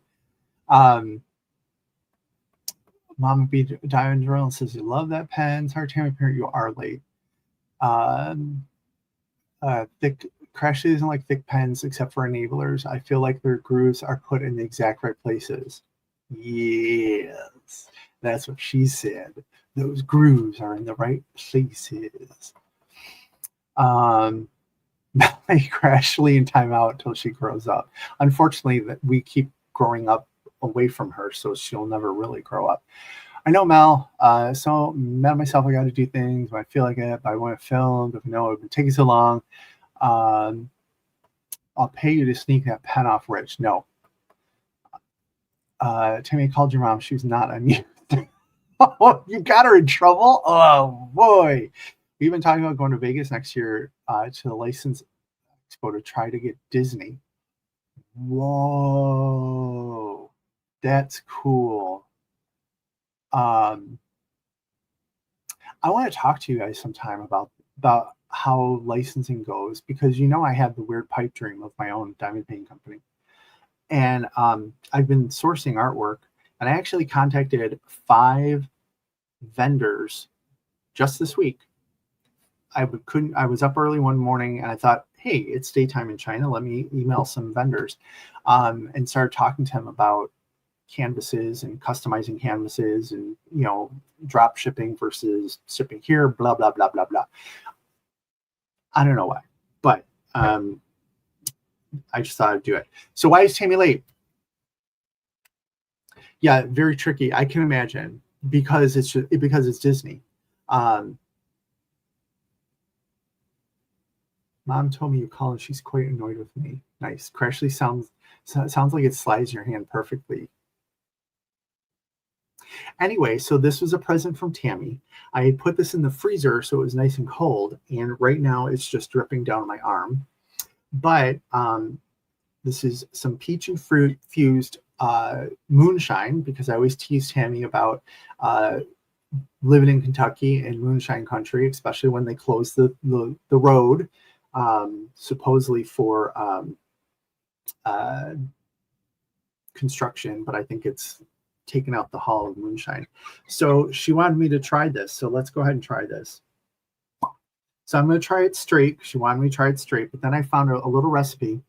Speaker 2: Mama B. Diamond Drill says, you love that pen. Sorry, Tammy Parent, you are late. Thick Crashly doesn't like thick pens except for enablers. I feel like their grooves are put in the exact right places. Yes, that's what she said. Those grooves are in the right places. Make Crashly in timeout until she grows up. Unfortunately, that we keep growing up away from her, so she'll never really grow up. I know, Mel. So Mel myself, I got to do things when I feel like it. I want to film. If no, it's been taking so long. I'll pay you to sneak that pen off, Rich. No. Tammy called your mom. She was not amused. Oh, you got her in trouble? Oh, boy. We've been talking about going to Vegas next year to the License Expo to try to get Disney. Whoa. That's cool. I want to talk to you guys sometime about how licensing goes, because you know I had the weird pipe dream of my own diamond painting company, and I've been sourcing artwork, and I actually contacted 5 vendors just this week. I was up early one morning and I thought, hey, it's daytime in China. Let me email some vendors, and started talking to them about canvases and customizing canvases, and you know, drop shipping versus shipping here, blah blah blah blah blah. I don't know why, but I just thought I'd do it. So why is Tammy late? Yeah, very tricky. I can imagine, because it's Disney. Mom told me you call and she's quite annoyed with me. Nice. Crashly sounds like it slides your hand perfectly. Anyway, so this was a present from Tammy. I had put this in the freezer so it was nice and cold, and right now it's just dripping down my arm. But this is some peach and fruit fused moonshine, because I always tease Tammy about living in Kentucky and moonshine country, especially when they close the road, supposedly for construction, but I think it's taken out the hull of moonshine. So she wanted me to try this. So let's go ahead and try this. So I'm going to try it straight. She wanted me to try it straight, but then I found a little recipe.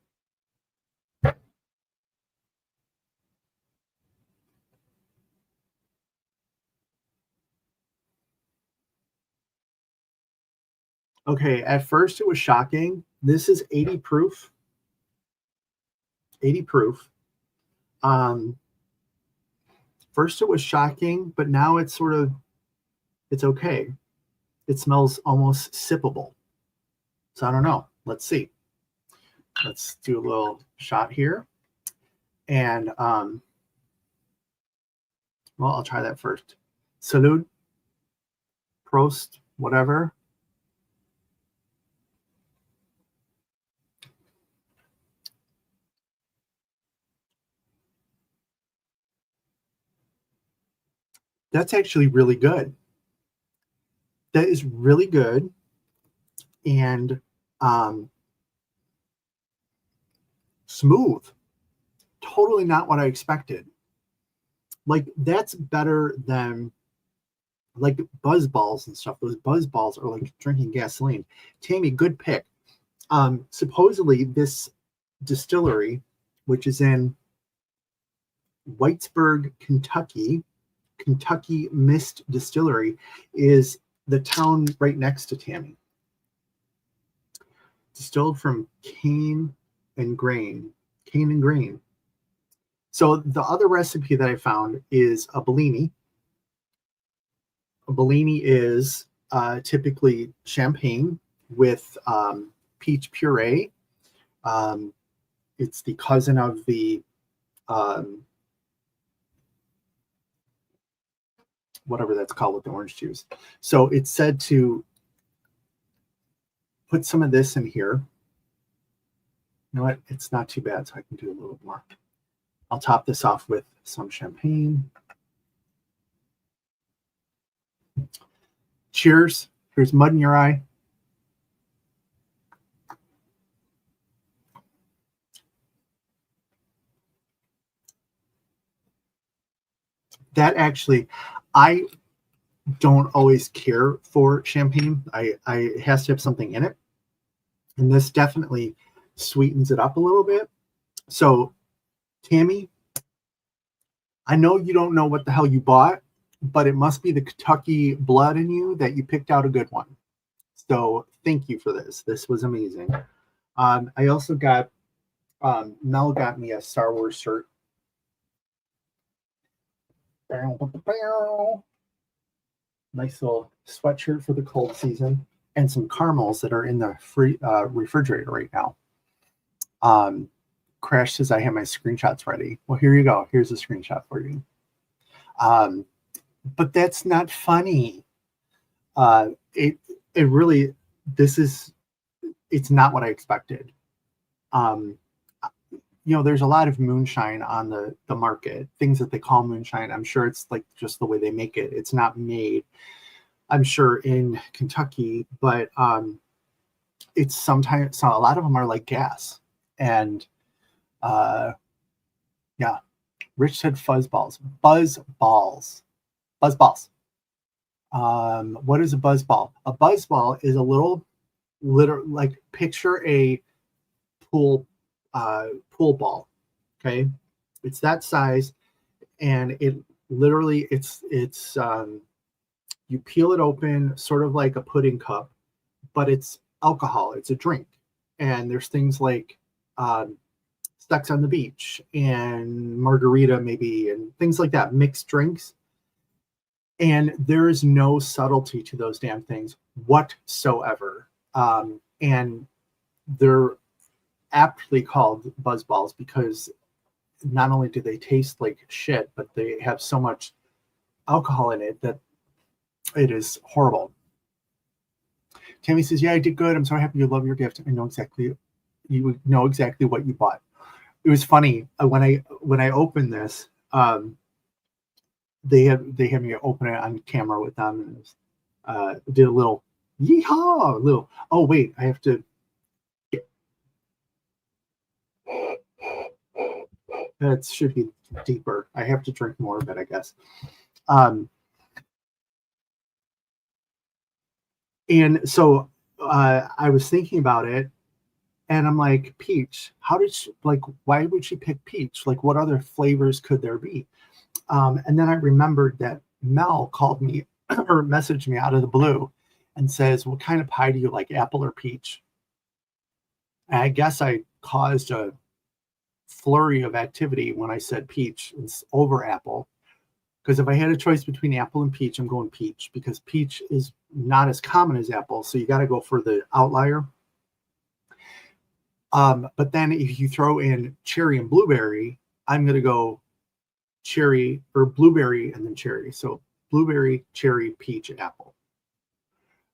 Speaker 2: Okay, at first it was shocking. This is 80 proof. 80 proof. First it was shocking, but now it's okay. It smells almost sippable. So I don't know. Let's see. Let's do a little shot here. And well, I'll try that first. Salud. Prost, whatever. That's actually really good. That is really good. And smooth. Totally not what I expected. Like, that's better than like buzz balls and stuff. Those buzz balls are like drinking gasoline. Tammy, good pick. Supposedly this distillery, which is in Whitesburg, Kentucky Mist Distillery, is the town right next to Tammy. Distilled from cane and grain. So the other recipe that I found is a Bellini. A Bellini is typically champagne with peach puree. It's the cousin of the whatever that's called with the orange juice. So it's said to put some of this in here. You know what? It's not too bad, so I can do a little more. I'll top this off with some champagne. Cheers. Here's mud in your eye. That actually, I don't always care for champagne. It has to have something in it. And this definitely sweetens it up a little bit. So, Tammy, I know you don't know what the hell you bought, but it must be the Kentucky blood in you that you picked out a good one. So thank you for this. This was amazing. I also got, Mel got me a Star Wars shirt. Nice little sweatshirt for the cold season, and some caramels that are in the free refrigerator right now. Crash says I have my screenshots ready. Well, here you go. Here's a screenshot for you. But that's not funny. It really, it's not what I expected. You know, there's a lot of moonshine on the market, things that they call moonshine. I'm sure it's like just the way they make it. It's not made, I'm sure, in Kentucky, but it's sometimes, so a lot of them are like gas. And yeah, Rich said fuzzballs, buzzballs. What is a buzzball? A buzzball is a little, like, picture a pool ball. Okay, it's that size, and it literally, it's you peel it open, sort of like a pudding cup, but it's alcohol. It's a drink, and there's things like Sex on the Beach and margarita maybe, and things like that, mixed drinks. And there is no subtlety to those damn things whatsoever. And they're aptly called buzzballs because not only do they taste like shit, but they have so much alcohol in it that it is horrible. Tammy says, yeah, I did good. I'm so happy you love your gift. You know exactly what you bought. It was funny when I opened this, they had me open it on camera with them, and it was, did a little yeehaw, little, oh wait, I have to, that should be deeper. I have to drink more of it, I guess. And so I was thinking about it, and I'm like, peach, why would she pick peach? Like, what other flavors could there be? And then I remembered that Mel called me or messaged me out of the blue and says, what kind of pie do you like, apple or peach? And I guess I caused a flurry of activity when I said peach over apple. Because if I had a choice between apple and peach, I'm going peach, because peach is not as common as apple. So you got to go for the outlier. But then if you throw in cherry and blueberry, I'm going to go cherry or blueberry and then cherry. So blueberry, cherry, peach, apple.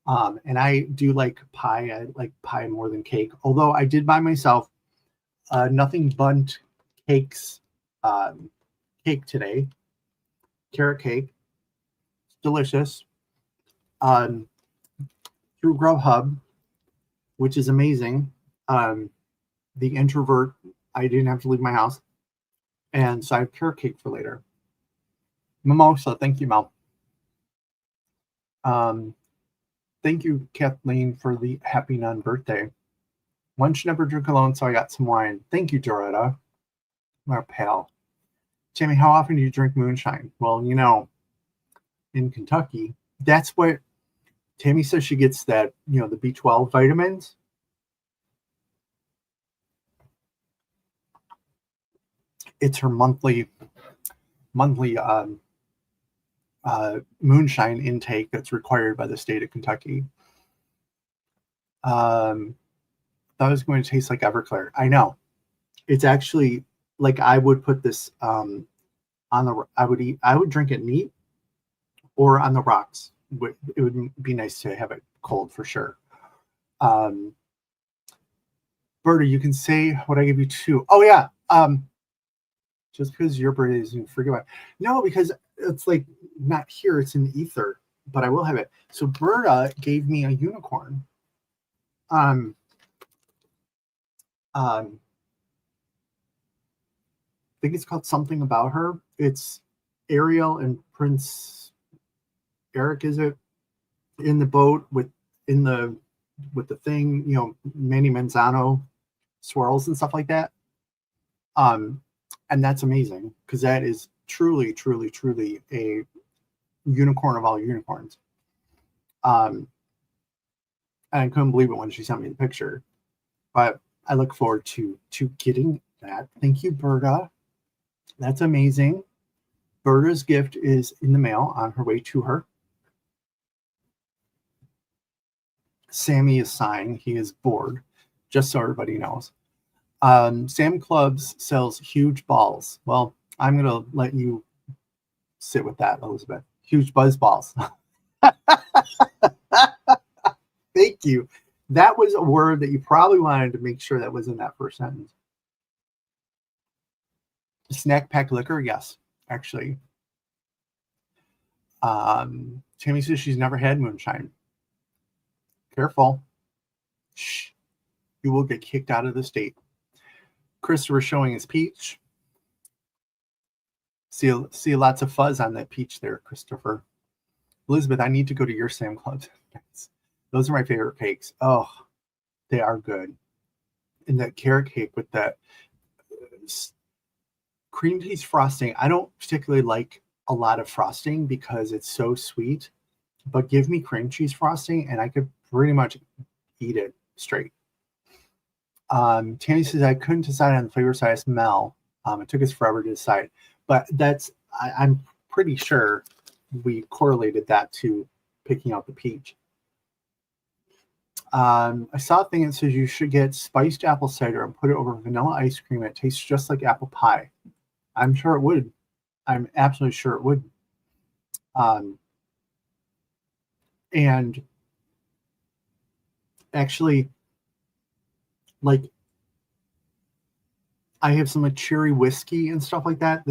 Speaker 2: And I do like pie. I like pie more than cake. Although I did buy myself Nothing Bundt Cakes cake today. Carrot cake. delicious. Through Grubhub, which is amazing. The introvert, I didn't have to leave my house. And so I have carrot cake for later. Mimosa, thank you, Mel. Thank you, Kathleen, for the happy non-birthday. One should never drink alone, so I got some wine. Thank you, Doretta. My pal. Jamie, how often do you drink moonshine? Well, you know, in Kentucky, that's what Tammy says she gets that, you know, the B12 vitamins. It's her monthly moonshine intake that's required by the state of Kentucky. That was going to taste like Everclear. I know. It's actually like I would put this on the. I would drink it neat or on the rocks. It would be nice to have it cold for sure. Berta, you can say what I give you too. Oh yeah. Just because your birthday is, you forget about it. No, because it's like not here, it's in the ether, but I will have it. So Berta gave me a unicorn. I think it's called Something About Her. It's Ariel and Prince Eric, is it? In the boat with the thing, you know, Manny Manzano swirls and stuff like that. And that's amazing because that is truly, truly, truly a unicorn of all unicorns. And I couldn't believe it when she sent me the picture, but I look forward to getting that. Thank you, Berta. That's amazing. Berta's gift is in the mail on her way to her. Sammy is sighing. He is bored, just so everybody knows. Sam Clubs sells huge balls. Well, I'm going to let you sit with that, Elizabeth. Huge buzz balls. Thank you. That was a word that you probably wanted to make sure that was in that first sentence. Snack pack liquor? Yes, actually. Tammy says she's never had moonshine. Careful. Shh. You will get kicked out of the state. Christopher showing his peach. See lots of fuzz on that peach there, Christopher. Elizabeth, I need to go to your Sam Club. Those are my favorite cakes. Oh, they are good. And that carrot cake with that cream cheese frosting. I don't particularly like a lot of frosting because it's so sweet, but give me cream cheese frosting and I could pretty much eat it straight. Tammy says I couldn't decide on the flavor size Mel. It took us forever to decide, but I'm pretty sure we correlated that to picking out the peach. I saw a thing that says you should get spiced apple cider and put it over vanilla ice cream. It tastes just like apple pie. I'm sure it would. I'm absolutely sure it would. And actually, like, I have some like cherry whiskey and stuff like that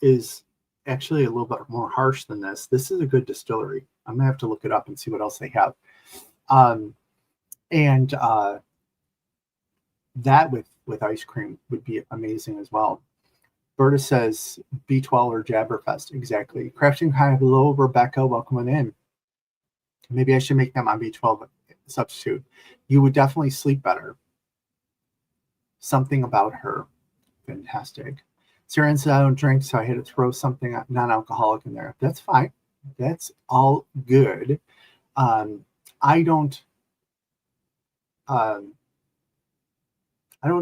Speaker 2: is actually a little bit more harsh than this. This is a good distillery. I'm gonna have to look it up and see what else they have. That with ice cream would be amazing as well. Berta says B12 or Jabberfest. Exactly. Crafting High. Hello, Rebecca. Welcome in. Maybe I should make them on B12 substitute. You would definitely sleep better. Something About Her. Fantastic. Sarah said I don't drink, so I had to throw something non-alcoholic in there. That's fine. That's all good. I don't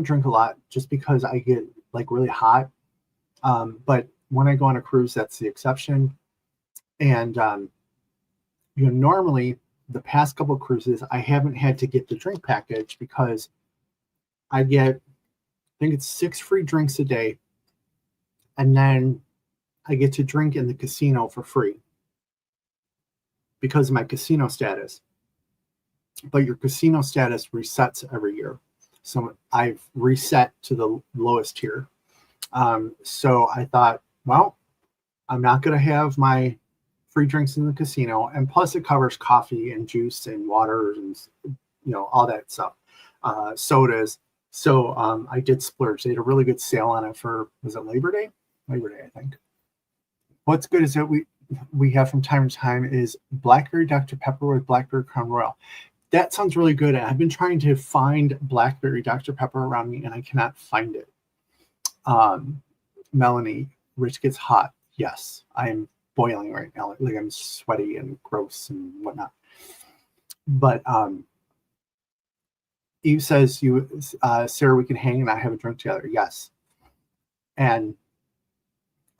Speaker 2: drink a lot just because I get like really hot. But when I go on a cruise, that's the exception. And normally the past couple of cruises, I haven't had to get the drink package because I think it's 6 free drinks a day. And then I get to drink in the casino for free because of my casino status. But your casino status resets every year. So I've reset to the lowest tier. So I thought, well, I'm not going to have my free drinks in the casino, and plus it covers coffee and juice and water and all that stuff, sodas. So I did splurge. They had a really good sale on it for, was it Labor Day? Labor Day, I think. What's good is that we have from time to time is blackberry Dr. Pepper with blackberry Crown Royal. That sounds really good. And I've been trying to find blackberry Dr. Pepper around me, and I cannot find it. Melanie, Rich gets hot. Yes, I am boiling right now. Like I'm sweaty and gross and whatnot. But Eve says, Sarah, we can hang and I have a drink together. Yes. And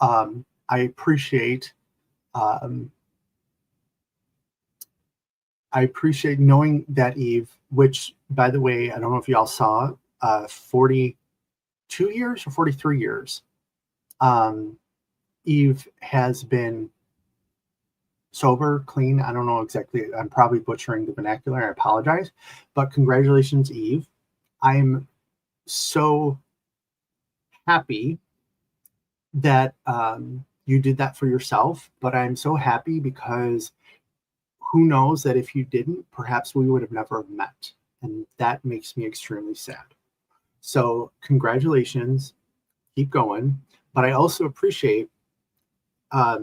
Speaker 2: I appreciate knowing that Eve, which, by the way, I don't know if y'all saw, 42 years or 43 years, Eve has been sober, clean. I don't know exactly. I'm probably butchering the vernacular. I apologize. But congratulations, Eve. I'm so happy that you did that for yourself. But I'm so happy because who knows that if you didn't, perhaps we would have never met. And that makes me extremely sad. So congratulations. Keep going. But I also appreciate, I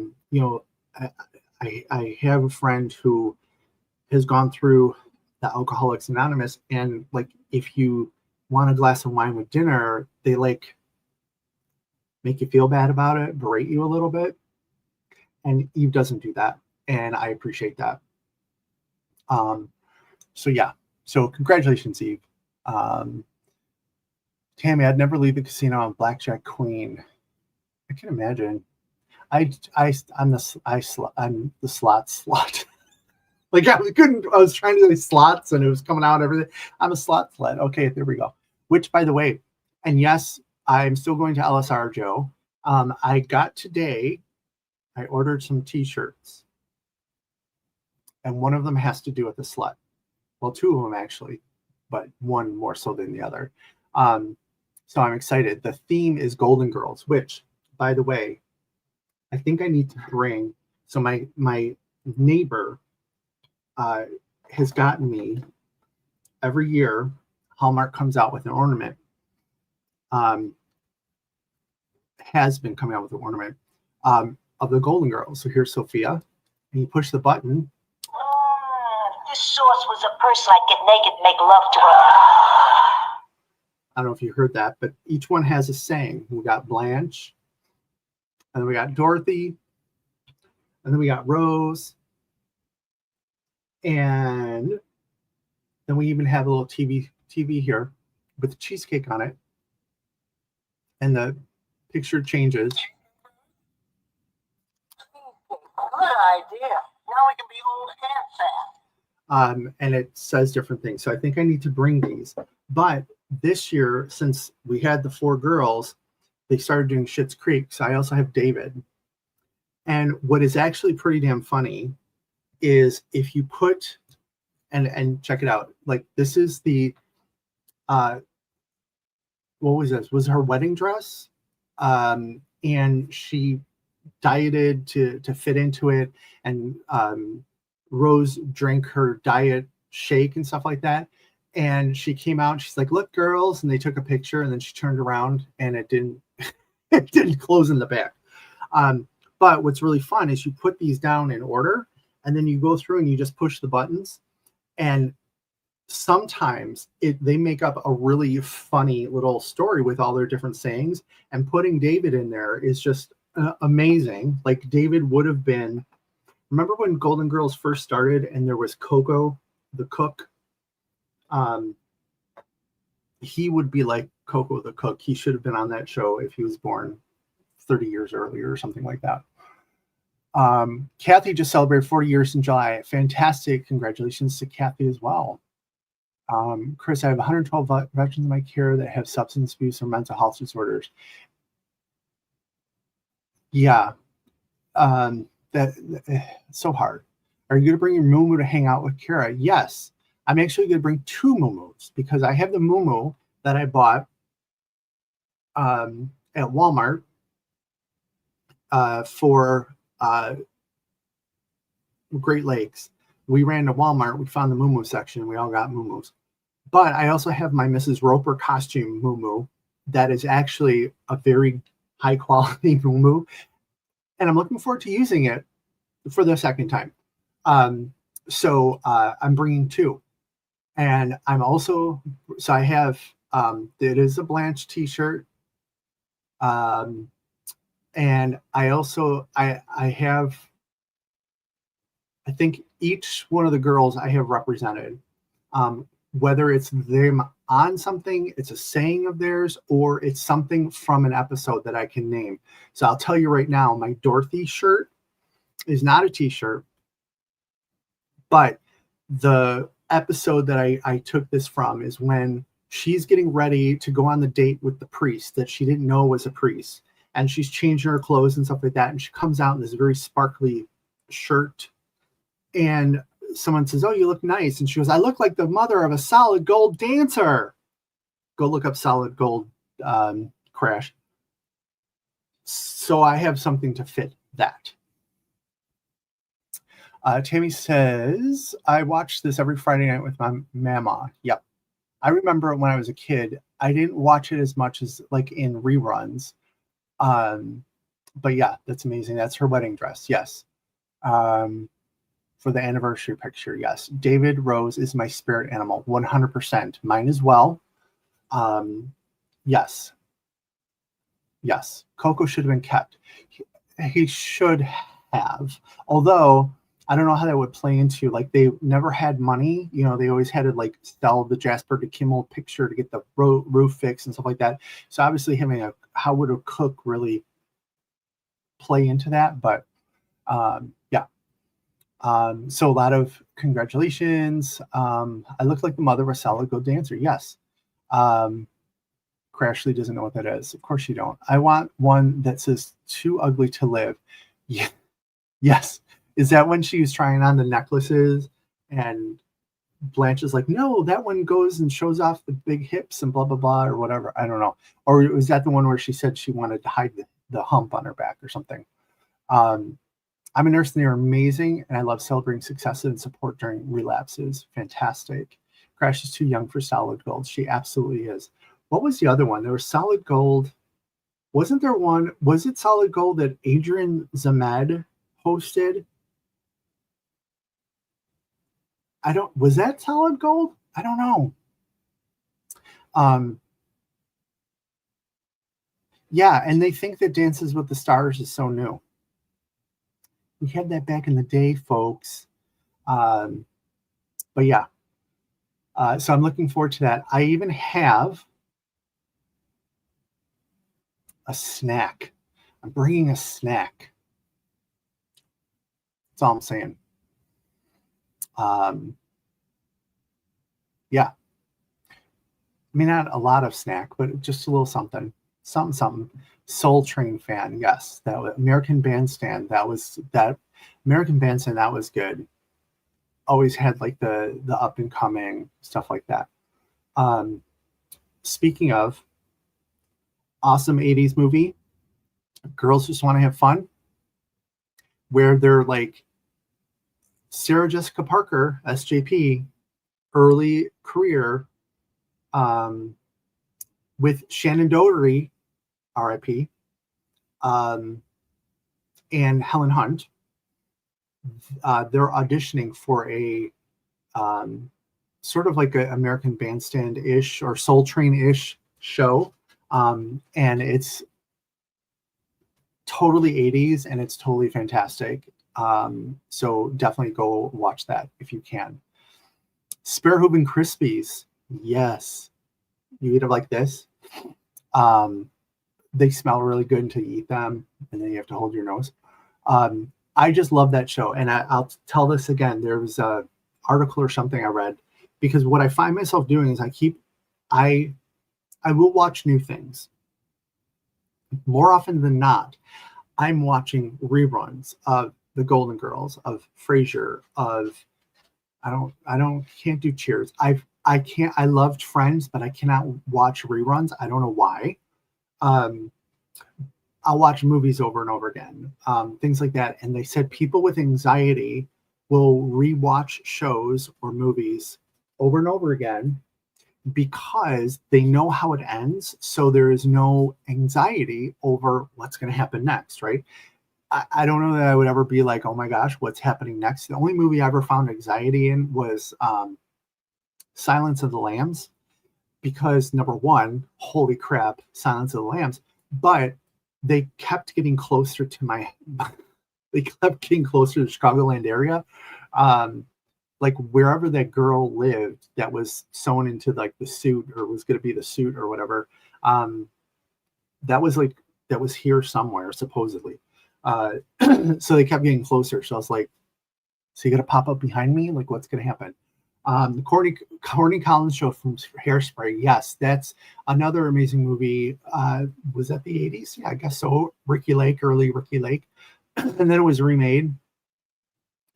Speaker 2: have a friend who has gone through the Alcoholics Anonymous, and like if you want a glass of wine with dinner, they like make you feel bad about it, berate you a little bit. And Eve doesn't do that, and I appreciate that. So yeah, so congratulations, Eve. Tammy, I'd never leave the casino on Blackjack Queen. I can imagine. I'm the slot slut. Like I was trying to say slots and it was coming out everything. I'm a slot slut. Okay, there we go. Which, by the way, and yes, I'm still going to LSR, Joe. I got today, I ordered some t-shirts. And one of them has to do with the slut. Well, two of them actually, but one more so than the other. So I'm excited. The theme is Golden Girls, which, by the way, I think I need to bring. So my neighbor has gotten me every year. Hallmark comes out with an ornament. Has been coming out with an ornament of the Golden Girls. So here's Sophia, and you push the button.
Speaker 3: This source was a person I'd get naked and make love to her.
Speaker 2: I don't know if you heard that, but each one has a saying. We got Blanche, and then we got Dorothy, and then we got Rose, and then we even have a little TV here with the cheesecake on it, and the picture changes.
Speaker 3: Good idea. Now we can be old and fat.
Speaker 2: And it says different things. So I think I need to bring these. But this year, since we had the 4 girls, they started doing Schitt's Creek. So I also have David. And what is actually pretty damn funny is if you put, and check it out, like this is the, what was this? Was her wedding dress? And she dieted to fit into it. And Rose drank her diet shake and stuff like that. And she came out and she's like, look, girls. And they took a picture and then she turned around and it didn't, it didn't close in the back. But what's really fun is you put these down in order and then you go through and you just push the buttons. And sometimes they make up a really funny little story with all their different sayings. And putting David in there is just amazing. Like David would have been, remember when Golden Girls first started and there was Coco, the cook? He would be like Coco the cook. He should have been on that show if he was born 30 years earlier or something like that. Kathy just celebrated 40 years in July. Fantastic. Congratulations to Kathy as well. Chris, I have 112 veterans in my care that have substance abuse or mental health disorders. Yeah. That's so hard. Are you going to bring your moo to hang out with Kara? Yes. I'm actually going to bring 2 moo because I have the moo that I bought at Walmart for Great Lakes. We ran to Walmart. We found the Moo section. We all got Moo. But I also have my Mrs. Roper costume Moo that is actually a very high quality Moo, and I'm looking forward to using it for the second time. So I'm bringing 2, and I'm also, so I have it is a Blanche t-shirt, and I also I have, I think each one of the girls I have represented, whether it's them on something, it's a saying of theirs, or it's something from an episode that I can name. So I'll tell you right now, my Dorothy shirt is not a t-shirt, but the episode that I took this from is when she's getting ready to go on the date with the priest that she didn't know was a priest, and she's changing her clothes and stuff like that, and she comes out in this very sparkly shirt, and someone says, "Oh, you look nice," and she goes, "I look like the mother of a solid gold dancer." Go look up solid gold crash. So I have something to fit that. Tammy says, I watch this every Friday night with my mama. Yep. I remember when I was a kid, I didn't watch it as much as like in reruns. But yeah, that's amazing. That's her wedding dress. Yes. For the anniversary picture. Yes. David Rose is my spirit animal. 100%. Mine as well. Yes. Yes. Coco should have been kept. He should have. Although, I don't know how that would play into, like, they never had money. You know, they always had to, like, sell the Jasper de Kimmel picture to get the roof fixed and stuff like that. So obviously having how would a cook really play into that? But, yeah. So a lot of congratulations. I look like the mother of a solid gold dancer. Yes. Crashly doesn't know what that is. Of course you don't. I want one that says "too ugly to live." Yeah. Yes. Is that when she was trying on the necklaces and Blanche is like, "No, that one goes and shows off the big hips and blah, blah, blah," or whatever. I don't know. Or was that the one where she said she wanted to hide the hump on her back or something? I'm a nurse and they're amazing. And I love celebrating successes and support during relapses. Fantastic. Crash is too young for solid gold. She absolutely is. What was the other one? There was solid gold. Wasn't there one? Was it solid gold that Adrian Zamed hosted? Was that solid gold? I don't know. Yeah, and they think that Dances with the Stars is so new. We had that back in the day, folks. But yeah. So I'm looking forward to that. I even have a snack. I'm bringing a snack. That's all I'm saying. Yeah. I mean, not a lot of snack, but just a little something. Something. Soul Train fan. Yes. That was American Bandstand. That American Bandstand, that was good. Always had like the up and coming stuff like that. Speaking of awesome 80s movie, Girls Just Want to Have Fun, where they're like Sarah Jessica Parker, SJP, early career, with Shannon Doherty, RIP, and Helen Hunt. They're auditioning for a sort of like an American Bandstand-ish or Soul Train-ish show. And it's totally 80s and it's totally fantastic. So definitely go watch that if you can. Sparrowhoof and Crispies. Yes. You eat them like this. They smell really good until you eat them, and then you have to hold your nose. I just love that show. And I'll tell this again. There was an article or something I read, because what I find myself doing is I will watch new things. More often than not, I'm watching reruns of The Golden Girls, of Frasier, of can't do Cheers. I loved Friends, but I cannot watch reruns. I don't know why. I'll watch movies over and over again, things like that. And they said people with anxiety will rewatch shows or movies over and over again because they know how it ends. So there is no anxiety over what's going to happen next, right? I don't know that I would ever be like, oh my gosh, what's happening next? The only movie I ever found anxiety in was Silence of the Lambs, because number one, holy crap, Silence of the Lambs, but they kept getting closer to they kept getting closer to the Chicagoland area. Like wherever that girl lived that was sewn into like the suit or was going to be the suit or whatever, that was here somewhere supposedly. So they kept getting closer. So I was like, so you got to pop up behind me? Like what's going to happen? The Courtney Collins show from Hairspray. Yes, that's another amazing movie. Was that the 80s? Yeah, I guess so. Early Ricky Lake. And then it was remade.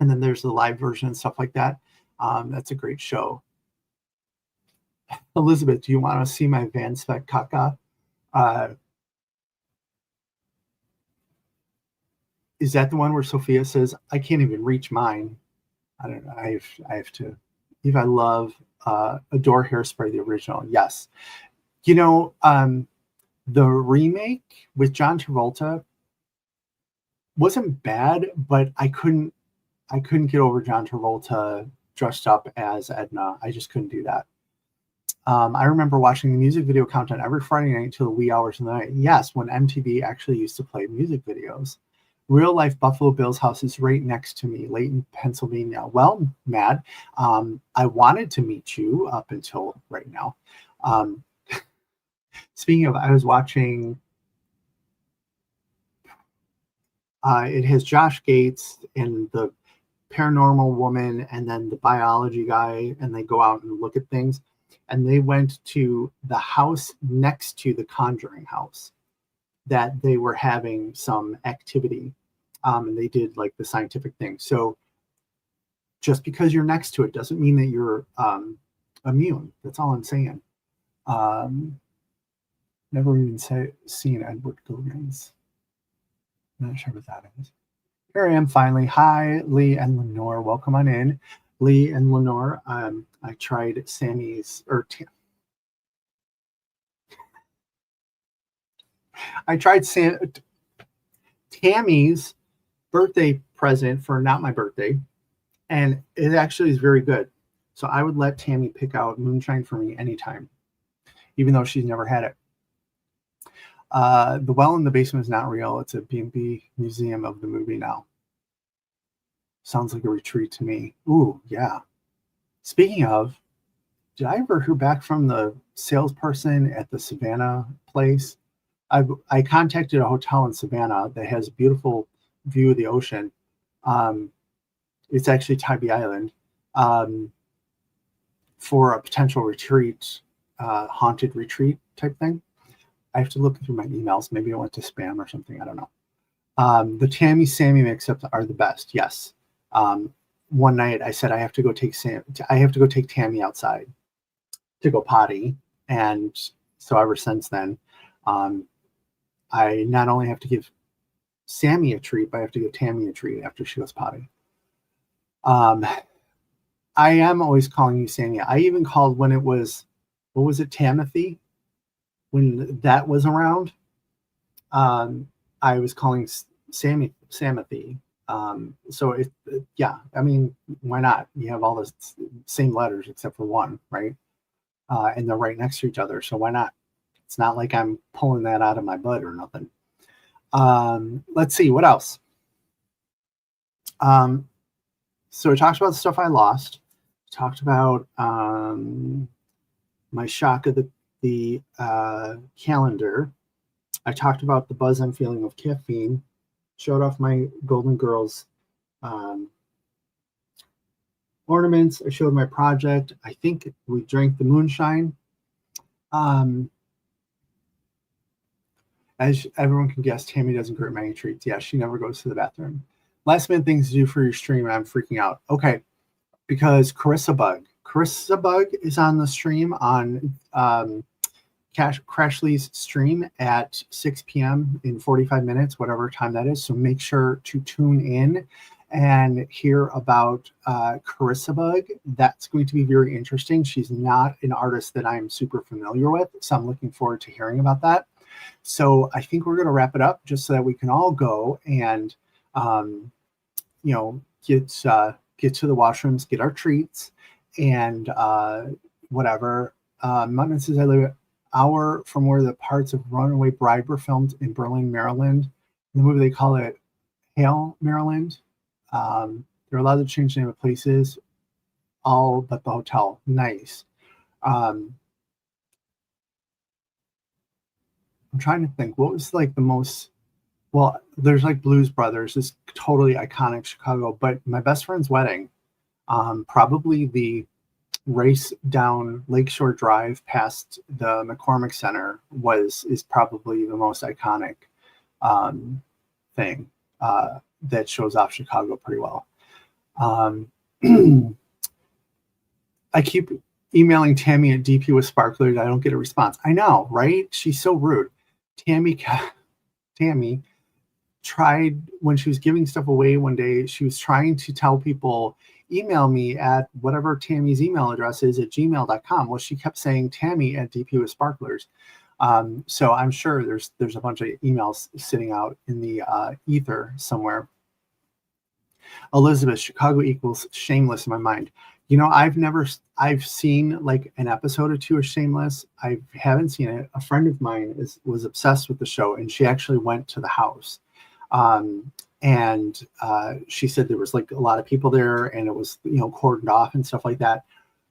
Speaker 2: And then there's the live version and stuff like that. That's a great show. Elizabeth, do you want to see my Van Spec Kaka? Is that the one where Sophia says, I can't even reach mine? I don't know. I have to. If I love, adore Hairspray, the original. Yes. You know, the remake with John Travolta wasn't bad, but I couldn't get over John Travolta dressed up as Edna. I just couldn't do that. I remember watching the music video content every Friday night until the wee hours of the night. Yes, when MTV actually used to play music videos. Real life Buffalo Bills house is right next to me, Layton, Pennsylvania. Well, Mad, I wanted to meet you up until right now. Speaking of, I was watching, it has Josh Gates and the paranormal woman and then the biology guy, and they go out and look at things. And they went to the house next to the Conjuring house that they were having some activity. And they did like the scientific thing. So just because you're next to it doesn't mean that you're immune. That's all I'm saying. Never even seen Edward Gilligan's. Not sure what that is. Here I am finally. Hi, Lee and Lenore. Welcome on in. Lee and Lenore, I tried Sammy's, I tried Tammy's birthday present for not my birthday, and it actually is very good. So I would let Tammy pick out moonshine for me anytime, even though she's never had it. The well in the basement is not real. It's a B&B museum of the movie now. Sounds like a retreat to me. Ooh, yeah. Speaking of, did I ever hear back from the salesperson at the Savannah place? I contacted a hotel in Savannah that has a beautiful view of the ocean. It's actually Tybee Island, for a potential retreat, haunted retreat type thing. I have to look through my emails. Maybe I went to spam or something. I don't know. The Tammy Sammy mix-ups are the best. Yes. One night I said I have to go take Tammy outside to go potty, and so ever since then, I not only have to give Sammy a treat, but I have to give Tammy a treat after she goes potty. I am always calling you Sammy. I even called when it was, what was it, Tamothy? When that was around, I was calling Samothy. So yeah, I mean, why not? You have all the same letters except for one, right? And they're right next to each other. So why not? It's not like I'm pulling that out of my butt or nothing. Let's see, what else? So it talks about the stuff I lost. It talked about my shock of the calendar. I talked about the buzz I'm feeling of caffeine. Showed off my Golden Girls ornaments. I showed my project. I think we drank the moonshine. As everyone can guess, Tammy doesn't grip many treats. Yeah, she never goes to the bathroom. Last minute things to do for your stream, and I'm freaking out. Okay, because Carissa Bug is on the stream on Crashly's stream at 6 p.m. in 45 minutes, whatever time that is. So make sure to tune in and hear about Carissa Bug. That's going to be very interesting. She's not an artist that I'm super familiar with, so I'm looking forward to hearing about that. So I think we're going to wrap it up just so that we can all go and, get to the washrooms, get our treats, and whatever. Mutton says, I live an hour from where the parts of Runaway Bride were filmed in Berlin, Maryland. In the movie, they call it Hale, Maryland. They're allowed to change the name of places, all but the hotel. Nice. I'm trying to think, what was like the most, well, there's like Blues Brothers, this totally iconic Chicago, but my best friend's wedding, probably the race down Lakeshore Drive past the McCormick Center is probably the most iconic thing that shows off Chicago pretty well. I keep emailing Tammy at DP with Sparklers. I don't get a response. I know, right? She's so rude. Tammy tried, when she was giving stuff away one day, she was trying to tell people, email me at whatever Tammy's email address is at gmail.com. Well, she kept saying Tammy at DP with Sparklers. So I'm sure there's a bunch of emails sitting out in the ether somewhere. Elizabeth, Chicago equals Shameless in my mind. I've seen like an episode or two of Shameless. I haven't seen it. A friend of mine was obsessed with the show, and she actually went to the house. And she said there was like a lot of people there, and it was, cordoned off and stuff like that.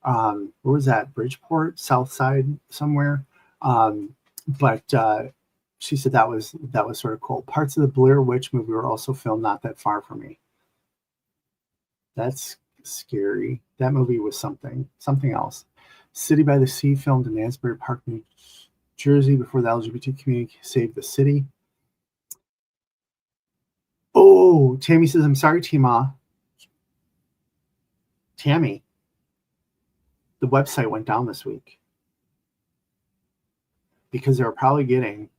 Speaker 2: Where was that? Bridgeport, South Side, somewhere. But she said that was sort of cool. Parts of the Blair Witch movie were also filmed not that far from me. That's scary. That movie was something else. City by the Sea filmed in Asbury Park, New Jersey before the LGBT community saved the city. Oh, Tammy says, I'm sorry, Tima. Tammy, the website went down this week because they were probably getting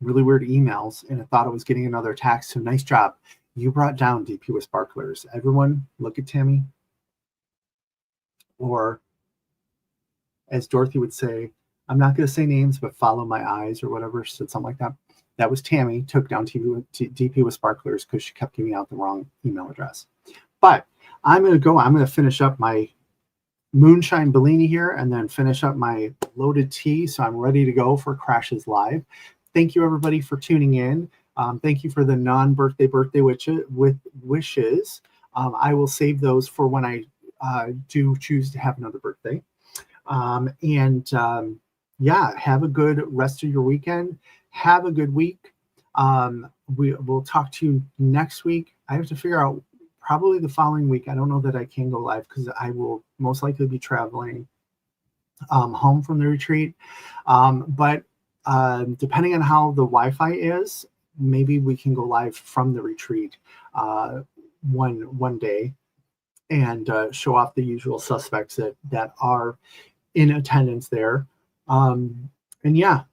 Speaker 2: really weird emails, and I thought it was getting another tax. So nice job. You brought down DP with Sparklers. Everyone, look at Tammy. Or, as Dorothy would say, I'm not going to say names, but follow my eyes or whatever. She said something like that. That was Tammy, took down DP with Sparklers because she kept giving out the wrong email address. But I'm going to go. I'm going to finish up my Moonshine Bellini here and then finish up my loaded tea. So I'm ready to go for Crashes Live. Thank you, everybody, for tuning in. Thank you for the non-birthday wishes. I will save those for when I do choose to have another birthday. Yeah, have a good rest of your weekend. Have a good week. We'll talk to you next week. I have to figure out probably the following week. I don't know that I can go live because I will most likely be traveling home from the retreat. But depending on how the Wi-Fi is, maybe we can go live from the retreat one day and show off the usual suspects that are in attendance there. And yeah,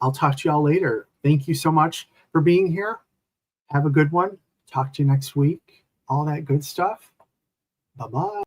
Speaker 2: I'll talk to y'all later. Thank you so much for being here. Have a good one. Talk to you next week. All that good stuff. Bye-bye.